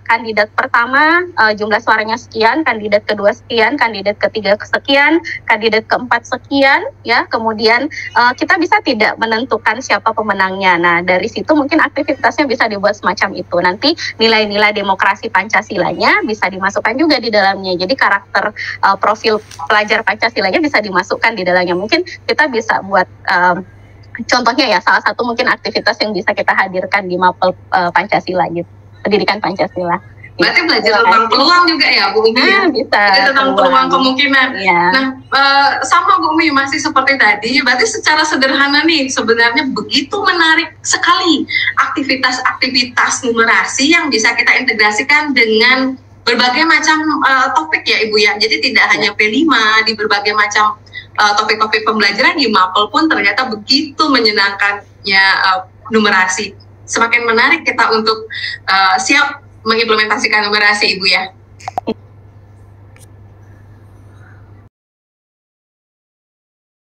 C: kandidat pertama jumlah suaranya sekian, kandidat kedua sekian, kandidat ketiga sekian, kandidat keempat sekian ya. Kemudian kita bisa tidak menentukan siapa pemenangnya. Nah, dari situ mungkin aktivitasnya bisa dibuat semacam itu. Nanti nilai-nilai demokrasi Pancasilanya bisa dimasukkan juga di dalamnya. Jadi karakter profil pelajar Pancasilanya bisa dimasukkan di dalamnya. Mungkin kita bisa buat contohnya ya, salah satu mungkin aktivitas yang bisa kita hadirkan di mapel Pancasila gitu, pendidikan Pancasila.
B: Berarti belajar tentang peluang juga ya Bu Umi ya?
C: Bisa.
B: Jadi tentang peluang kemungkinan.
C: Ya.
B: Nah, sama Bu Umi masih seperti tadi, berarti secara sederhana nih sebenarnya begitu menarik sekali aktivitas-aktivitas numerasi yang bisa kita integrasikan dengan berbagai macam topik ya Ibu ya. Jadi tidak hanya P5, di berbagai macam topik-topik pembelajaran di MAPEL pun ternyata begitu menyenangkannya numerasi. Semakin menarik kita untuk siap mengimplementasikan numerasi Ibu ya.